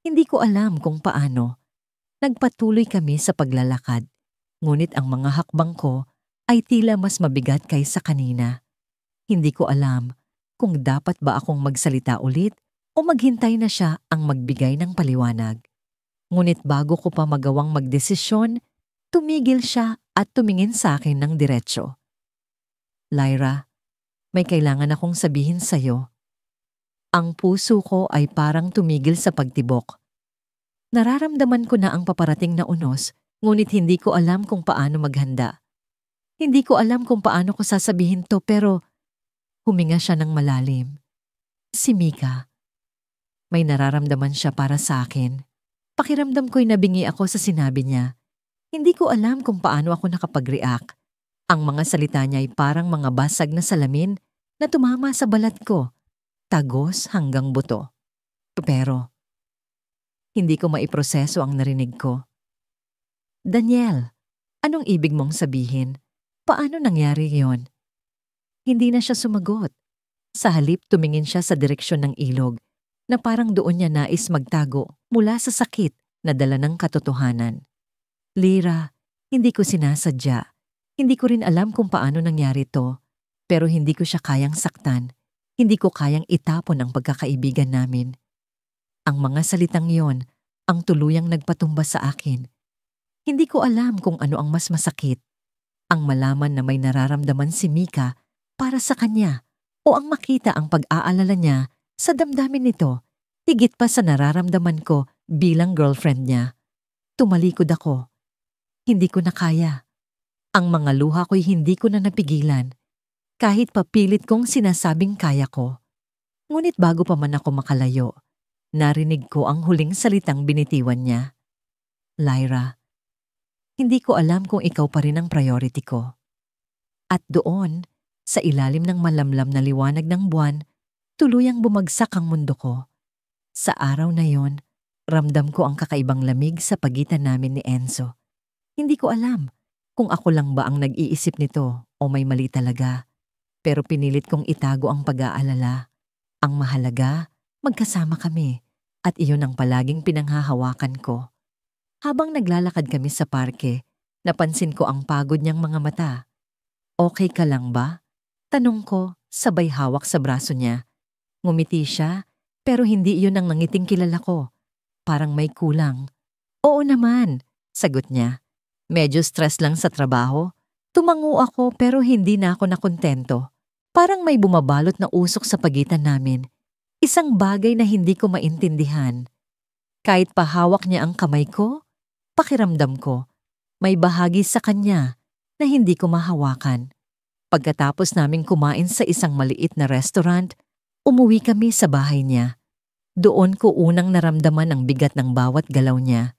Hindi ko alam kung paano. Nagpatuloy kami sa paglalakad. Ngunit ang mga hakbang ko ay tila mas mabigat kaysa kanina. Hindi ko alam kung dapat ba akong magsalita ulit o maghintay na siya ang magbigay ng paliwanag. Ngunit bago ko pa magawang magdesisyon, tumigil siya at tumingin sa akin ng diretsyo. Lyra, may kailangan akong sabihin sa'yo. Ang puso ko ay parang tumigil sa pagtibok. Nararamdaman ko na ang paparating na unos, ngunit hindi ko alam kung paano maghanda. Hindi ko alam kung paano ko sasabihin to pero huminga siya ng malalim. Si Mika. May nararamdaman siya para sa akin. Pakiramdam ko'y nabingi ako sa sinabi niya. Hindi ko alam kung paano ako nakapag-react. Ang mga salita niya ay parang mga basag na salamin na tumama sa balat ko, tagos hanggang buto. Pero Hindi ko maiproseso ang narinig ko. Daniel, anong ibig mong sabihin? Paano nangyari yon? Hindi na siya sumagot. Sa halip tumingin siya sa direksyon ng ilog na parang doon niya nais magtago mula sa sakit na dala ng katotohanan. Lyra, hindi ko sinasadya. Hindi ko rin alam kung paano nangyari to, pero hindi ko siya kayang saktan. Hindi ko kayang itapon ang pagkakaibigan namin. Ang mga salitang yon ang tuluyang nagpatumba sa akin. Hindi ko alam kung ano ang mas masakit. Ang malaman na may nararamdaman si Mika para sa kanya o ang makita ang pag-aalala niya sa damdamin nito, higit pa sa nararamdaman ko bilang girlfriend niya. Tumalikod ako. Hindi ko na kaya. Ang mga luha ko'y hindi ko na napigilan. Kahit papilit kong sinasabing kaya ko. Ngunit bago pa man ako makalayo, narinig ko ang huling salitang binitiwan niya. Lyra, hindi ko alam kung ikaw pa rin ang priority ko. At doon, sa ilalim ng malamlam na liwanag ng buwan, tuluyang bumagsak ang mundo ko. Sa araw na yon, ramdam ko ang kakaibang lamig sa pagitan namin ni Enzo. Hindi ko alam kung ako lang ba ang nag-iisip nito o may mali talaga. Pero pinilit kong itago ang pag-aalala. Ang mahalaga, magkasama kami at iyon ang palaging pinanghahawakan ko. Habang naglalakad kami sa parke, napansin ko ang pagod niyang mga mata. Okay ka lang ba? Tanong ko, sabay hawak sa braso niya. Ngumiti siya, pero hindi iyon ang nangiting kilala ko. Parang may kulang. Oo naman, sagot niya. Medyo stress lang sa trabaho. Tumango ako pero hindi na ako nakontento. Parang may bumabalot na usok sa pagitan namin. Isang bagay na hindi ko maintindihan. Kahit pahawak niya ang kamay ko, pakiramdam ko, may bahagi sa kanya na hindi ko mahawakan. Pagkatapos naming kumain sa isang maliit na restaurant, umuwi kami sa bahay niya. Doon ko unang naramdaman ang bigat ng bawat galaw niya.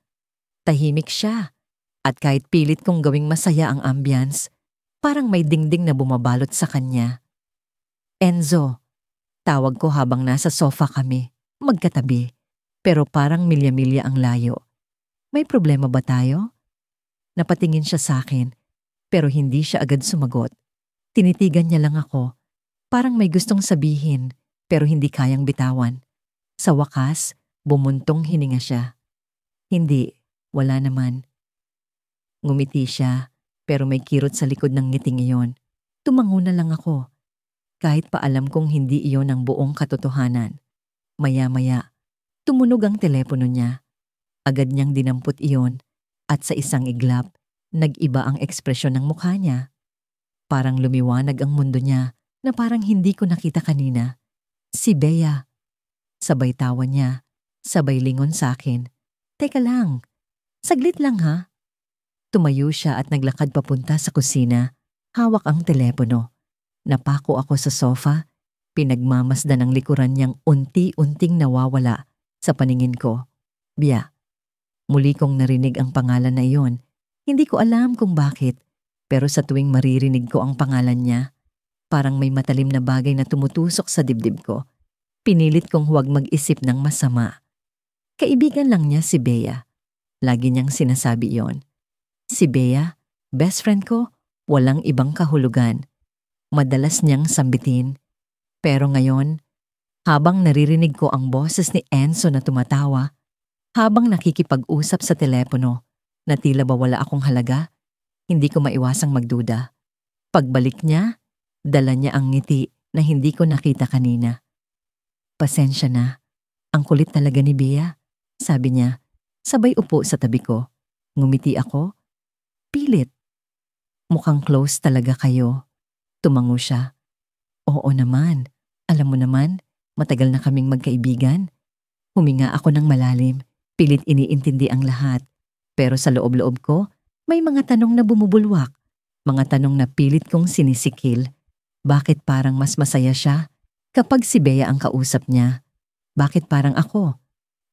Tahimik siya, at kahit pilit kong gawing masaya ang ambience, parang may dingding na bumabalot sa kanya. Enzo, tawag ko habang nasa sofa kami, magkatabi, pero parang milya-milya ang layo. May problema ba tayo? Napatingin siya sa akin, pero hindi siya agad sumagot. Tinitigan niya lang ako, parang may gustong sabihin, pero hindi kayang bitawan. Sa wakas, bumuntong hininga siya. Hindi, wala naman. Ngumiti siya, pero may kirot sa likod ng ngiting iyon. Tumango na lang ako. Kahit pa alam kong hindi iyon ang buong katotohanan. Maya-maya, tumunog ang telepono niya. Agad niyang dinampot iyon at sa isang iglap, nag-iba ang ekspresyon ng mukha niya. Parang lumiwanag ang mundo niya na parang hindi ko nakita kanina. Si Bea. Sabay tawa niya, sabay lingon sa akin. Teka lang, saglit lang ha. Tumayo siya at naglakad papunta sa kusina. Hawak ang telepono. Napako ako sa sofa, pinagmamasdan ang likuran niyang unti-unting nawawala sa paningin ko. Bea. Muli kong narinig ang pangalan na iyon. Hindi ko alam kung bakit, pero sa tuwing maririnig ko ang pangalan niya, parang may matalim na bagay na tumutusok sa dibdib ko. Pinilit kong huwag mag-isip ng masama. Kaibigan lang niya si Bea. Lagi niyang sinasabi iyon. Si Bea, best friend ko, walang ibang kahulugan. Madalas niyang sambitin. Pero ngayon, habang naririnig ko ang boses ni Enzo na tumatawa, habang nakikipag-usap sa telepono, na tila ba wala akong halaga, hindi ko maiwasang magduda. Pagbalik niya, dala niya ang ngiti na hindi ko nakita kanina. Pasensya na, ang kulit talaga ni Bea, sabi niya, sabay upo sa tabi ko. Ngumiti ako, pilit. Mukhang close talaga kayo. Tumango siya. Oo naman, alam mo naman, matagal na kaming magkaibigan. Huminga ako ng malalim, pilit iniintindi ang lahat. Pero sa loob-loob ko, may mga tanong na bumubulwak. Mga tanong na pilit kong sinisikil. Bakit parang mas masaya siya kapag si Bea ang kausap niya? Bakit parang ako?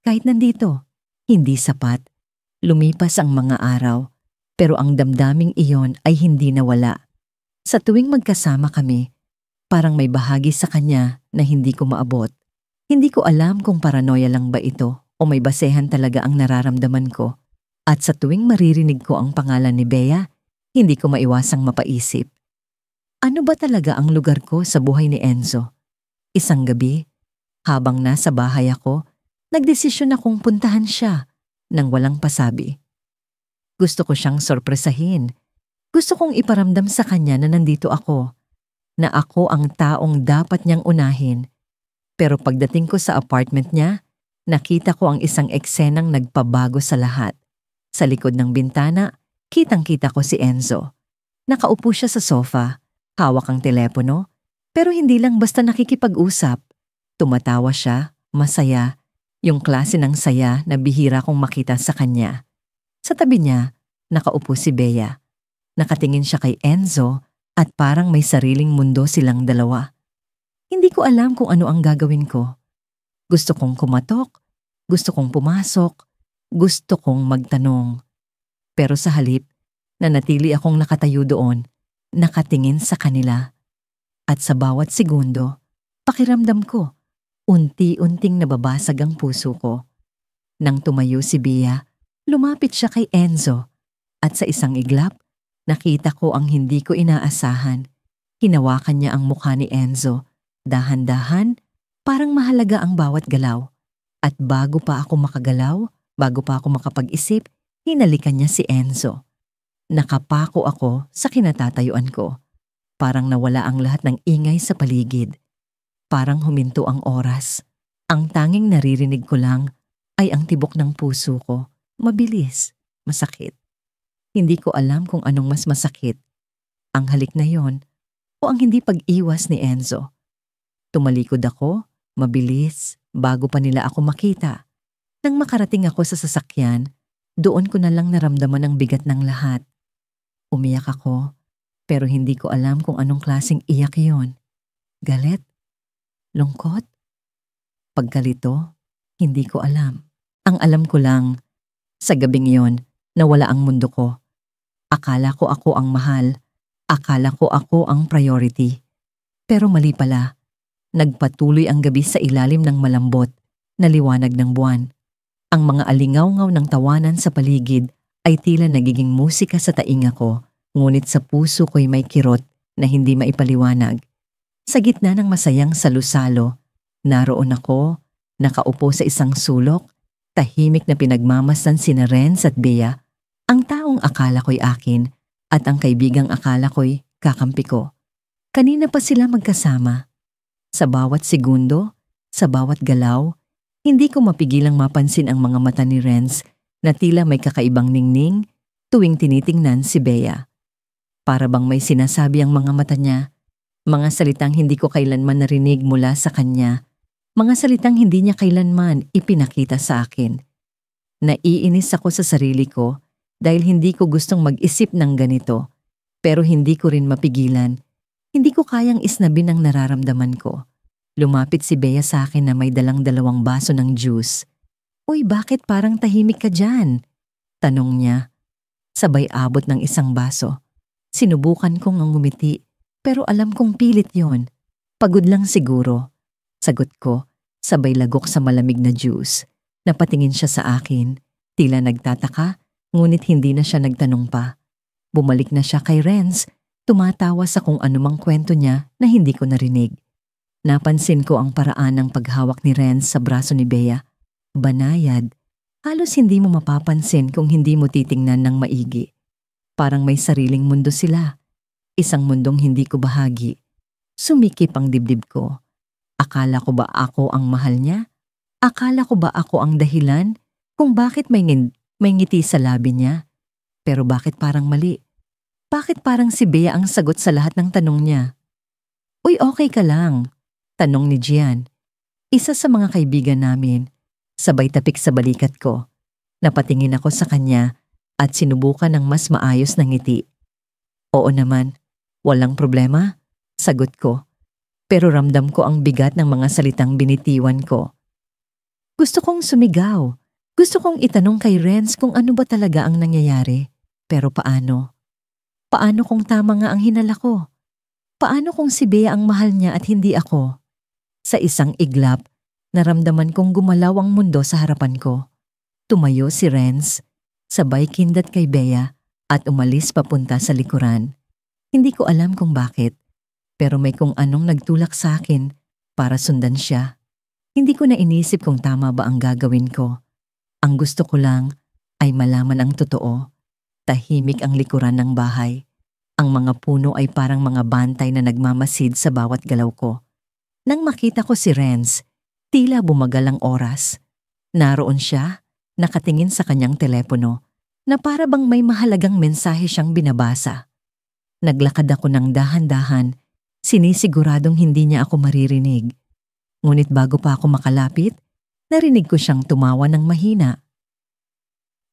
Kahit nandito, hindi sapat. Lumipas ang mga araw, pero ang damdaming iyon ay hindi nawala. Sa tuwing magkasama kami, parang may bahagi sa kanya na hindi ko maabot. Hindi ko alam kung paranoia lang ba ito O may basehan talaga ang nararamdaman ko? At sa tuwing maririnig ko ang pangalan ni Bea, hindi ko maiwasang mapaisip. Ano ba talaga ang lugar ko sa buhay ni Enzo? Isang gabi, habang nasa bahay ako, nagdesisyon akong puntahan siya nang walang pasabi. Gusto ko siyang sorpresahin. Gusto kong iparamdam sa kanya na nandito ako, na ako ang taong dapat niyang unahin. Pero pagdating ko sa apartment niya, nakita ko ang isang eksenang nagpabago sa lahat. Sa likod ng bintana, kitang-kita ko si Enzo. Nakaupo siya sa sofa, hawak ang telepono, pero hindi lang basta nakikipag-usap. Tumatawa siya, masaya, yung klase ng saya na bihira kong makita sa kanya. Sa tabi niya, nakaupo si Bea. Nakatingin siya kay Enzo at parang may sariling mundo silang dalawa. Hindi ko alam kung ano ang gagawin ko. Gusto kong kumatok, gusto kong pumasok, gusto kong magtanong. Pero sa halip, nanatili akong nakatayo doon, nakatingin sa kanila. At sa bawat segundo, pakiramdam ko, unti-unting nababasag ang puso ko. Nang tumayo si Bea, lumapit siya kay Enzo. At sa isang iglap, nakita ko ang hindi ko inaasahan. Hinawakan niya ang mukha ni Enzo. Dahan-dahan, parang mahalaga ang bawat galaw. At bago pa ako makagalaw, bago pa ako makapag-isip, hinalikan niya si Enzo. Nakapako ako sa kinatatayuan ko. Parang nawala ang lahat ng ingay sa paligid. Parang huminto ang oras. Ang tanging naririnig ko lang ay ang tibok ng puso ko. Mabilis, masakit. Hindi ko alam kung anong mas masakit. Ang halik na yon o ang hindi pag-iwas ni Enzo. Tumalikod ako, mabilis, bago pa nila ako makita. Nang makarating ako sa sasakyan, doon ko na lang naramdaman ang bigat ng lahat. Umiyak ako, pero hindi ko alam kung anong klaseng iyak yon. Galit? Lungkot? Pagkalito? Hindi ko alam. Ang alam ko lang, sa gabing yon, nawala ang mundo ko. Akala ko ako ang mahal. Akala ko ako ang priority. Pero mali pala. Nagpatuloy ang gabi sa ilalim ng malambot na liwanag ng buwan. Ang mga alingaw-ngaw ng tawanan sa paligid ay tila nagiging musika sa tainga ko, ngunit sa puso ko'y may kirot na hindi maipaliwanag. Sa gitna ng masayang salusalo, naroon ako, nakaupo sa isang sulok, tahimik na pinagmamasdan sina Renz at Bea, ang taong akala ko'y akin at ang kaibigang akala ko'y kakampi ko. Kanina pa sila magkasama. Sa bawat segundo, sa bawat galaw, hindi ko mapigilang mapansin ang mga mata ni Renz na tila may kakaibang ningning tuwing tinitingnan si Bea. Para bang may sinasabi ang mga mata niya, mga salitang hindi ko kailanman narinig mula sa kanya, mga salitang hindi niya kailanman ipinakita sa akin. Naiinis ako sa sarili ko dahil hindi ko gustong mag-isip ng ganito, pero hindi ko rin mapigilan. Hindi ko kayang isnabin ang nararamdaman ko. Lumapit si Bea sa akin na may dalang 2 baso ng juice. Uy, bakit parang tahimik ka dyan? Tanong niya. Sabay abot ng isang baso. Sinubukan kong ngumiti, pero alam kong pilit yon. Pagod lang siguro. Sagot ko, sabay lagok sa malamig na juice. Napatingin siya sa akin. Tila nagtataka, ngunit hindi na siya nagtanong pa. Bumalik na siya kay Renz. Tumatawa sa kung anumang kwento niya na hindi ko narinig. Napansin ko ang paraan ng paghawak ni Renz sa braso ni Bea. Banayad. Halos hindi mo mapapansin kung hindi mo titingnan ng maigi. Parang may sariling mundo sila. Isang mundong hindi ko bahagi. Sumikip ang dibdib ko. Akala ko ba ako ang mahal niya? Akala ko ba ako ang dahilan kung bakit may ngiti sa labi niya? Pero bakit parang mali? Bakit parang si Bea ang sagot sa lahat ng tanong niya? Uy, okay ka lang? Tanong ni Gian. Isa sa mga kaibigan namin. Sabay tapik sa balikat ko. Napatingin ako sa kanya at sinubukan ng mas maayos na ngiti. Oo naman, walang problema, sagot ko. Pero ramdam ko ang bigat ng mga salitang binitiwan ko. Gusto kong sumigaw. Gusto kong itanong kay Renz kung ano ba talaga ang nangyayari. Pero paano? Paano kung tama nga ang hinala ko? Paano kung si Bea ang mahal niya at hindi ako? Sa isang iglap, Naramdaman kong gumalaw ang mundo sa harapan ko. Tumayo si Renz, sabay kindat kay Bea at umalis papunta sa likuran. Hindi ko alam kung bakit, pero may kung anong nagtulak sa akin para sundan siya. Hindi ko na inisip kung tama ba ang gagawin ko. Ang gusto ko lang ay malaman ang totoo. Tahimik ang likuran ng bahay. Ang mga puno ay parang mga bantay na nagmamasid sa bawat galaw ko. Nang makita ko si Renz, tila bumagal ang oras. Naroon siya, nakatingin sa kanyang telepono, na para bang may mahalagang mensahe siyang binabasa. Naglakad ako ng dahan-dahan, sinisiguradong hindi niya ako maririnig. Ngunit bago pa ako makalapit, narinig ko siyang tumawa ng mahina.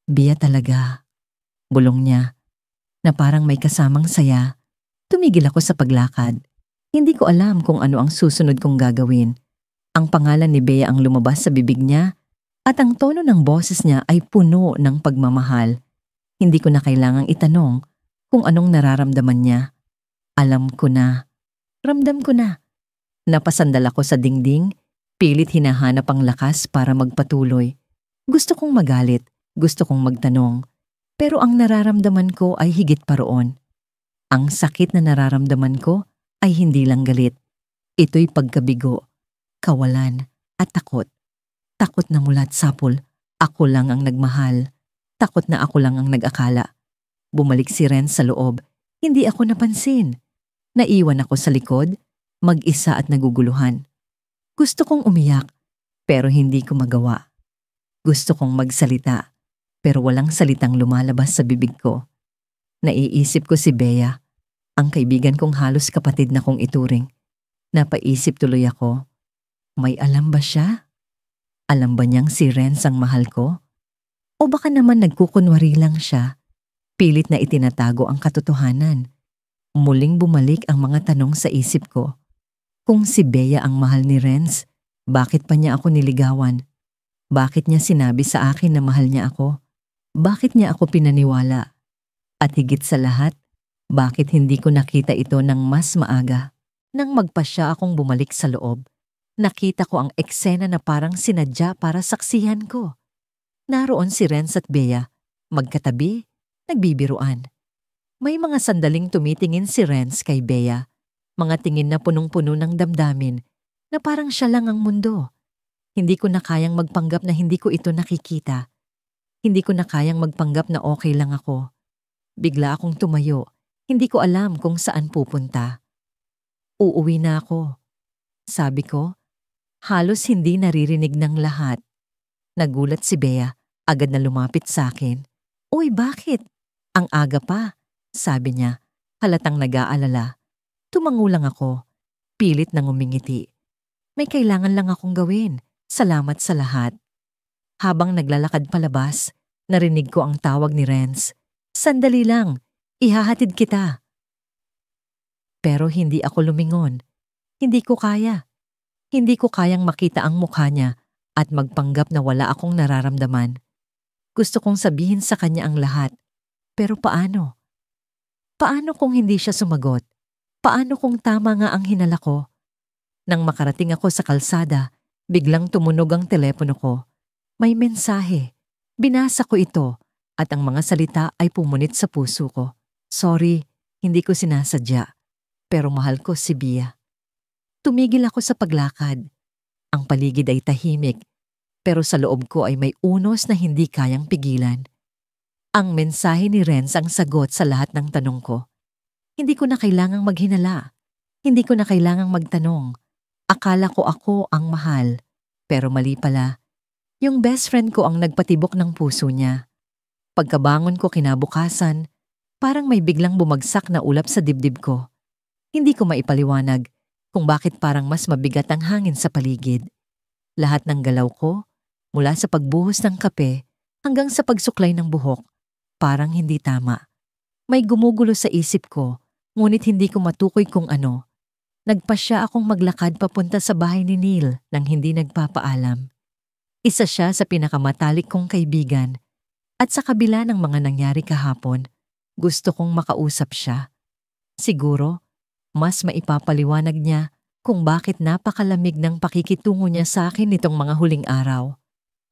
Bia talaga, bulong niya, na parang may kasamang saya. Tumigil ako sa paglakad. Hindi ko alam kung ano ang susunod kong gagawin. Ang pangalan ni Bea ang lumabas sa bibig niya at ang tono ng boses niya ay puno ng pagmamahal. Hindi ko na kailangang itanong kung anong nararamdaman niya. Alam ko na. Ramdam ko na. Napasandal ako sa dingding, pilit hinahanap ang lakas para magpatuloy. Gusto kong magalit, gusto kong magtanong, pero ang nararamdaman ko ay higit pa roon. Ang sakit na nararamdaman ko ay hindi lang galit. Ito'y pagkabigo, kawalan at takot. Takot na mula't sapol, ako lang ang nagmahal. Takot na ako lang ang nag-akala. Bumalik si Renz sa loob, hindi ako napansin. Naiwan ako sa likod, mag-isa at naguguluhan. Gusto kong umiyak, pero hindi ko magawa. Gusto kong magsalita, pero walang salitang lumalabas sa bibig ko. Naiisip ko si Bea, ang kaibigan kong halos kapatid na kong ituring. Napaisip tuloy ako, may alam ba siya? Alam ba niyang si Renz ang mahal ko? O baka naman nagkukunwari lang siya, pilit na itinatago ang katotohanan. Muling bumalik ang mga tanong sa isip ko. Kung si Bea ang mahal ni Renz, bakit pa niya ako niligawan? Bakit niya sinabi sa akin na mahal niya ako? Bakit niya ako pinaniwala? At higit sa lahat, bakit hindi ko nakita ito ng mas maaga? Nang magpasya akong bumalik sa loob, nakita ko ang eksena na parang sinadya para saksihan ko. Naroon si Renz at Bea, magkatabi, nagbibiruan. May mga sandaling tumitingin si Renz kay Bea, mga tingin na punong-puno ng damdamin, na parang siya lang ang mundo. Hindi ko na kayang magpanggap na hindi ko ito nakikita. Hindi ko na kayang magpanggap na okay lang ako. Bigla akong tumayo, hindi ko alam kung saan pupunta. Uuwi na ako. Sabi ko, halos hindi naririnig ng lahat. Nagulat si Bea, agad na lumapit sa akin. Uy, bakit? Ang aga pa, sabi niya, halatang nag-aalala. Tumango lang ako, pilit nang umingiti. May kailangan lang akong gawin, salamat sa lahat. Habang naglalakad palabas, narinig ko ang tawag ni Renz. Sandali lang, ihahatid kita. Pero hindi ako lumingon. Hindi ko kaya. Hindi ko kayang makita ang mukha niya at magpanggap na wala akong nararamdaman. Gusto kong sabihin sa kanya ang lahat. Pero paano? Paano kung hindi siya sumagot? Paano kung tama nga ang hinala ko? Nang makarating ako sa kalsada, biglang tumunog ang telepono ko. May mensahe. Binasa ko ito at ang mga salita ay pumunit sa puso ko. Sorry, hindi ko sinasadya. Pero mahal ko si Bea. Tumigil ako sa paglakad. Ang paligid ay tahimik, pero sa loob ko ay may unos na hindi kayang pigilan. Ang mensahe ni Renz ang sagot sa lahat ng tanong ko. Hindi ko na kailangang maghinala. Hindi ko na kailangang magtanong. Akala ko ako ang mahal, pero mali pala. Yung best friend ko ang nagpatibok ng puso niya. Pagkabangon ko kinabukasan, parang may biglang bumagsak na ulap sa dibdib ko. Hindi ko maipaliwanag kung bakit parang mas mabigat ang hangin sa paligid. Lahat ng galaw ko, mula sa pagbuhos ng kape hanggang sa pagsuklay ng buhok, parang hindi tama. May gumugulo sa isip ko, ngunit hindi ko matukoy kung ano. Nagpasya akong maglakad papunta sa bahay ni Neil nang hindi nagpapaalam. Isa siya sa pinakamatalik kong kaibigan at sa kabila ng mga nangyari kahapon, gusto kong makausap siya. Siguro, mas maipapaliwanag niya kung bakit napakalamig ng pakikitungo niya sa akin nitong mga huling araw.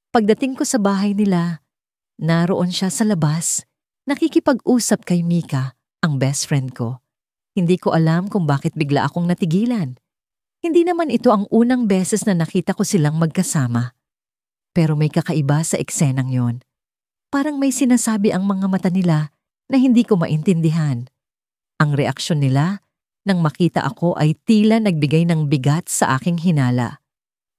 Pagdating ko sa bahay nila, naroon siya sa labas, nakikipag-usap kay Mika, ang best friend ko. Hindi ko alam kung bakit bigla akong natigilan. Hindi naman ito ang unang beses na nakita ko silang magkasama. Pero may kakaiba sa eksenang yon. Parang may sinasabi ang mga mata nila na hindi ko maintindihan. Ang reaksyon nila nang makita ako ay tila nagbigay ng bigat sa aking hinala.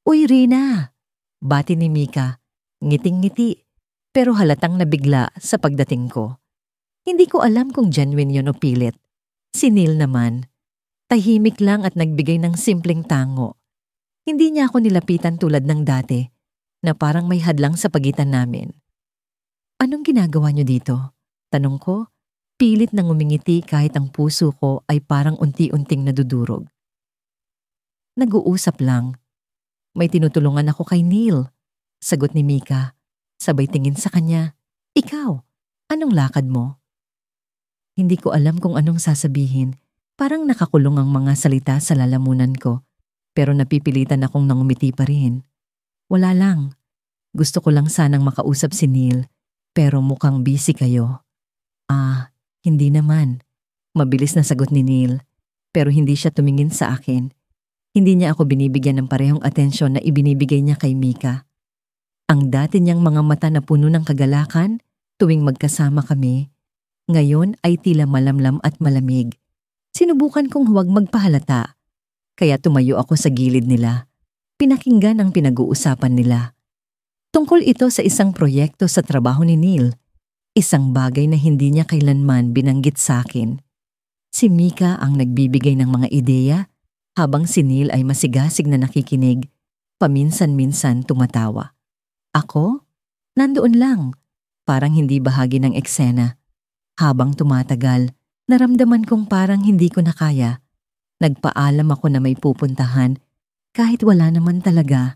"Uy, Rina!" Bati ni Mika, ngiting-ngiti, pero halatang nabigla sa pagdating ko. Hindi ko alam kung genuine yun o pilit. Si Neil naman, tahimik lang at nagbigay ng simpleng tango. Hindi niya ako nilapitan tulad ng dati, na parang may hadlang sa pagitan namin. "Anong ginagawa niyo dito?" Tanong ko, pilit nang umingiti kahit ang puso ko ay parang unti-unting nadudurog. "Nag-uusap lang. May tinutulungan ako kay Neil," sagot ni Mika. Sabay tingin sa kanya. "Ikaw, anong lakad mo?" Hindi ko alam kung anong sasabihin. Parang nakakulong ang mga salita sa lalamunan ko, pero napipilitan akong nangumiti pa rin. "Wala lang. Gusto ko lang sanang makausap si Neil, pero mukhang busy kayo." Hindi naman." Mabilis na sagot ni Neil, pero hindi siya tumingin sa akin. Hindi niya ako binibigyan ng parehong atensyon na ibinibigay niya kay Mika. Ang dati niyang mga mata na puno ng kagalakan tuwing magkasama kami, ngayon ay tila malamlam at malamig. Sinubukan kong huwag magpahalata, kaya tumayo ako sa gilid nila. Pinakinggan ang pinag-uusapan nila. Tungkol ito sa isang proyekto sa trabaho ni Neil, isang bagay na hindi niya kailanman binanggit sa akin. Si Mika ang nagbibigay ng mga ideya, habang si Neil ay masigasig na nakikinig, paminsan-minsan tumatawa. Ako? Nandoon lang, parang hindi bahagi ng eksena. Habang tumatagal, naramdaman kong parang hindi ko na kaya. Nagpaalam ako na may pupuntahan, kahit wala naman talaga.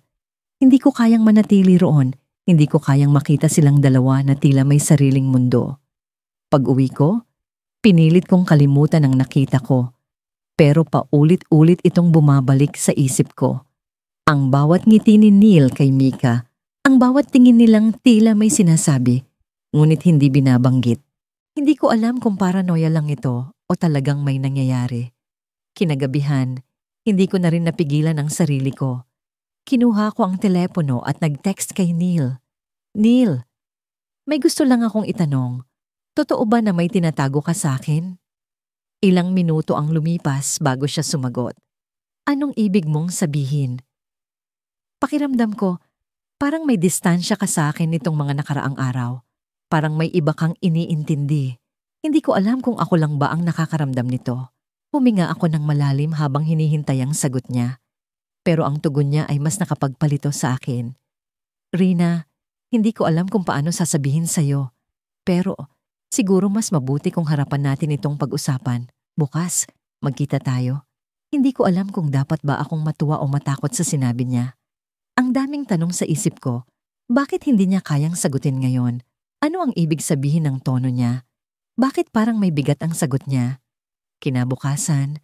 Hindi ko kayang manatili roon. Hindi ko kayang makita silang dalawa na tila may sariling mundo. Pag-uwi ko, pinilit kong kalimutan ang nakita ko. Pero paulit-ulit itong bumabalik sa isip ko. Ang bawat ngiti ni Neil kay Mika, ang bawat tingin nilang tila may sinasabi, ngunit hindi binabanggit. Hindi ko alam kung paranoia lang ito o talagang may nangyayari. Kinagabihan, hindi ko na rin napigilan ang sarili ko. Kinuha ko ang telepono at nag-text kay Neil. "Neil, may gusto lang akong itanong. Totoo ba na may tinatago ka sa akin?" Ilang minuto ang lumipas bago siya sumagot. "Anong ibig mong sabihin?" Pakiramdam ko, parang may distansya ka sa akin nitong mga nakaraang araw. Parang may iba kang iniintindi. Hindi ko alam kung ako lang ba ang nakakaramdam nito. Huminga ako ng malalim habang hinihintay ang sagot niya. Pero ang tugon niya ay mas nakapagpalito sa akin. "Rina, hindi ko alam kung paano sasabihin sa'yo. Pero siguro mas mabuti kung harapan natin itong pag-usapan. Bukas, magkita tayo." Hindi ko alam kung dapat ba akong matuwa o matakot sa sinabi niya. Ang daming tanong sa isip ko. Bakit hindi niya kayang sagutin ngayon? Ano ang ibig sabihin ng tono niya? Bakit parang may bigat ang sagot niya? Kinabukasan,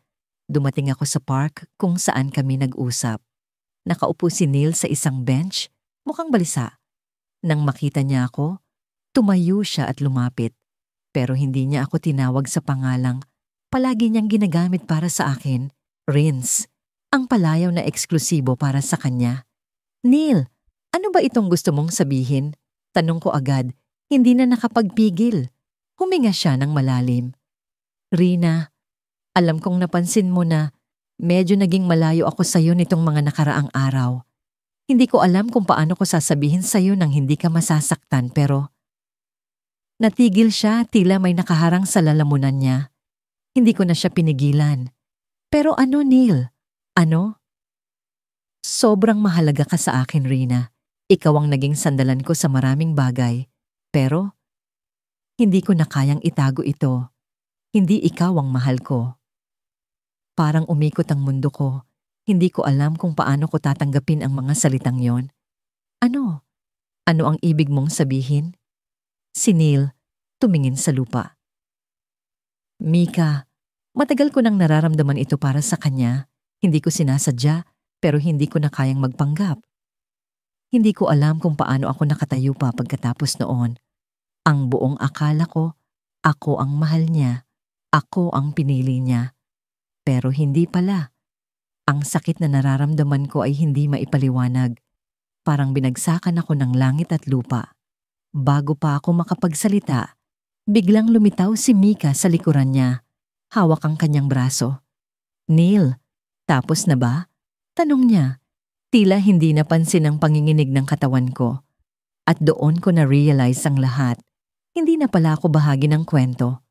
dumating ako sa park kung saan kami nag-usap. Nakaupo si Neil sa isang bench, mukhang balisa. Nang makita niya ako, tumayo siya at lumapit. Pero hindi niya ako tinawag sa pangalang palagi niyang ginagamit para sa akin, Rins, ang palayaw na eksklusibo para sa kanya. "Neil, ano ba itong gusto mong sabihin?" Tanong ko agad, hindi na nakapagpigil. Huminga siya ng malalim. "Rina, alam kong napansin mo na medyo naging malayo ako sa'yo nitong mga nakaraang araw. Hindi ko alam kung paano ko sasabihin sa'yo nang hindi ka masasaktan pero..." Natigil siya, tila may nakaharang sa lalamunan niya. Hindi ko na siya pinigilan. "Pero ano, Neil? Ano?" "Sobrang mahalaga ka sa akin, Rina. Ikaw ang naging sandalan ko sa maraming bagay. Pero hindi ko na kayang itago ito. Hindi ikaw ang mahal ko." Parang umikot ang mundo ko. Hindi ko alam kung paano ko tatanggapin ang mga salitang yon. "Ano? Ano ang ibig mong sabihin?" Si Neil tumingin sa lupa. "Mika, matagal ko nang nararamdaman ito para sa kanya. Hindi ko sinasadya, pero hindi ko na kayang magpanggap. Hindi ko alam kung paano ako nakatayo pa pagkatapos noon. Ang buong akala ko, ako ang mahal niya, ako ang pinili niya. Pero hindi pala. Ang sakit na nararamdaman ko ay hindi maipaliwanag. Parang binagsakan ako ng langit at lupa. Bago pa ako makapagsalita, biglang lumitaw si Mika sa likuran niya. Hawak ang kanyang braso. "Neil, tapos na ba?" Tanong niya. Tila hindi napansin ang panginginig ng katawan ko. At doon ko na-realize ang lahat. Hindi na pala ako bahagi ng kwento.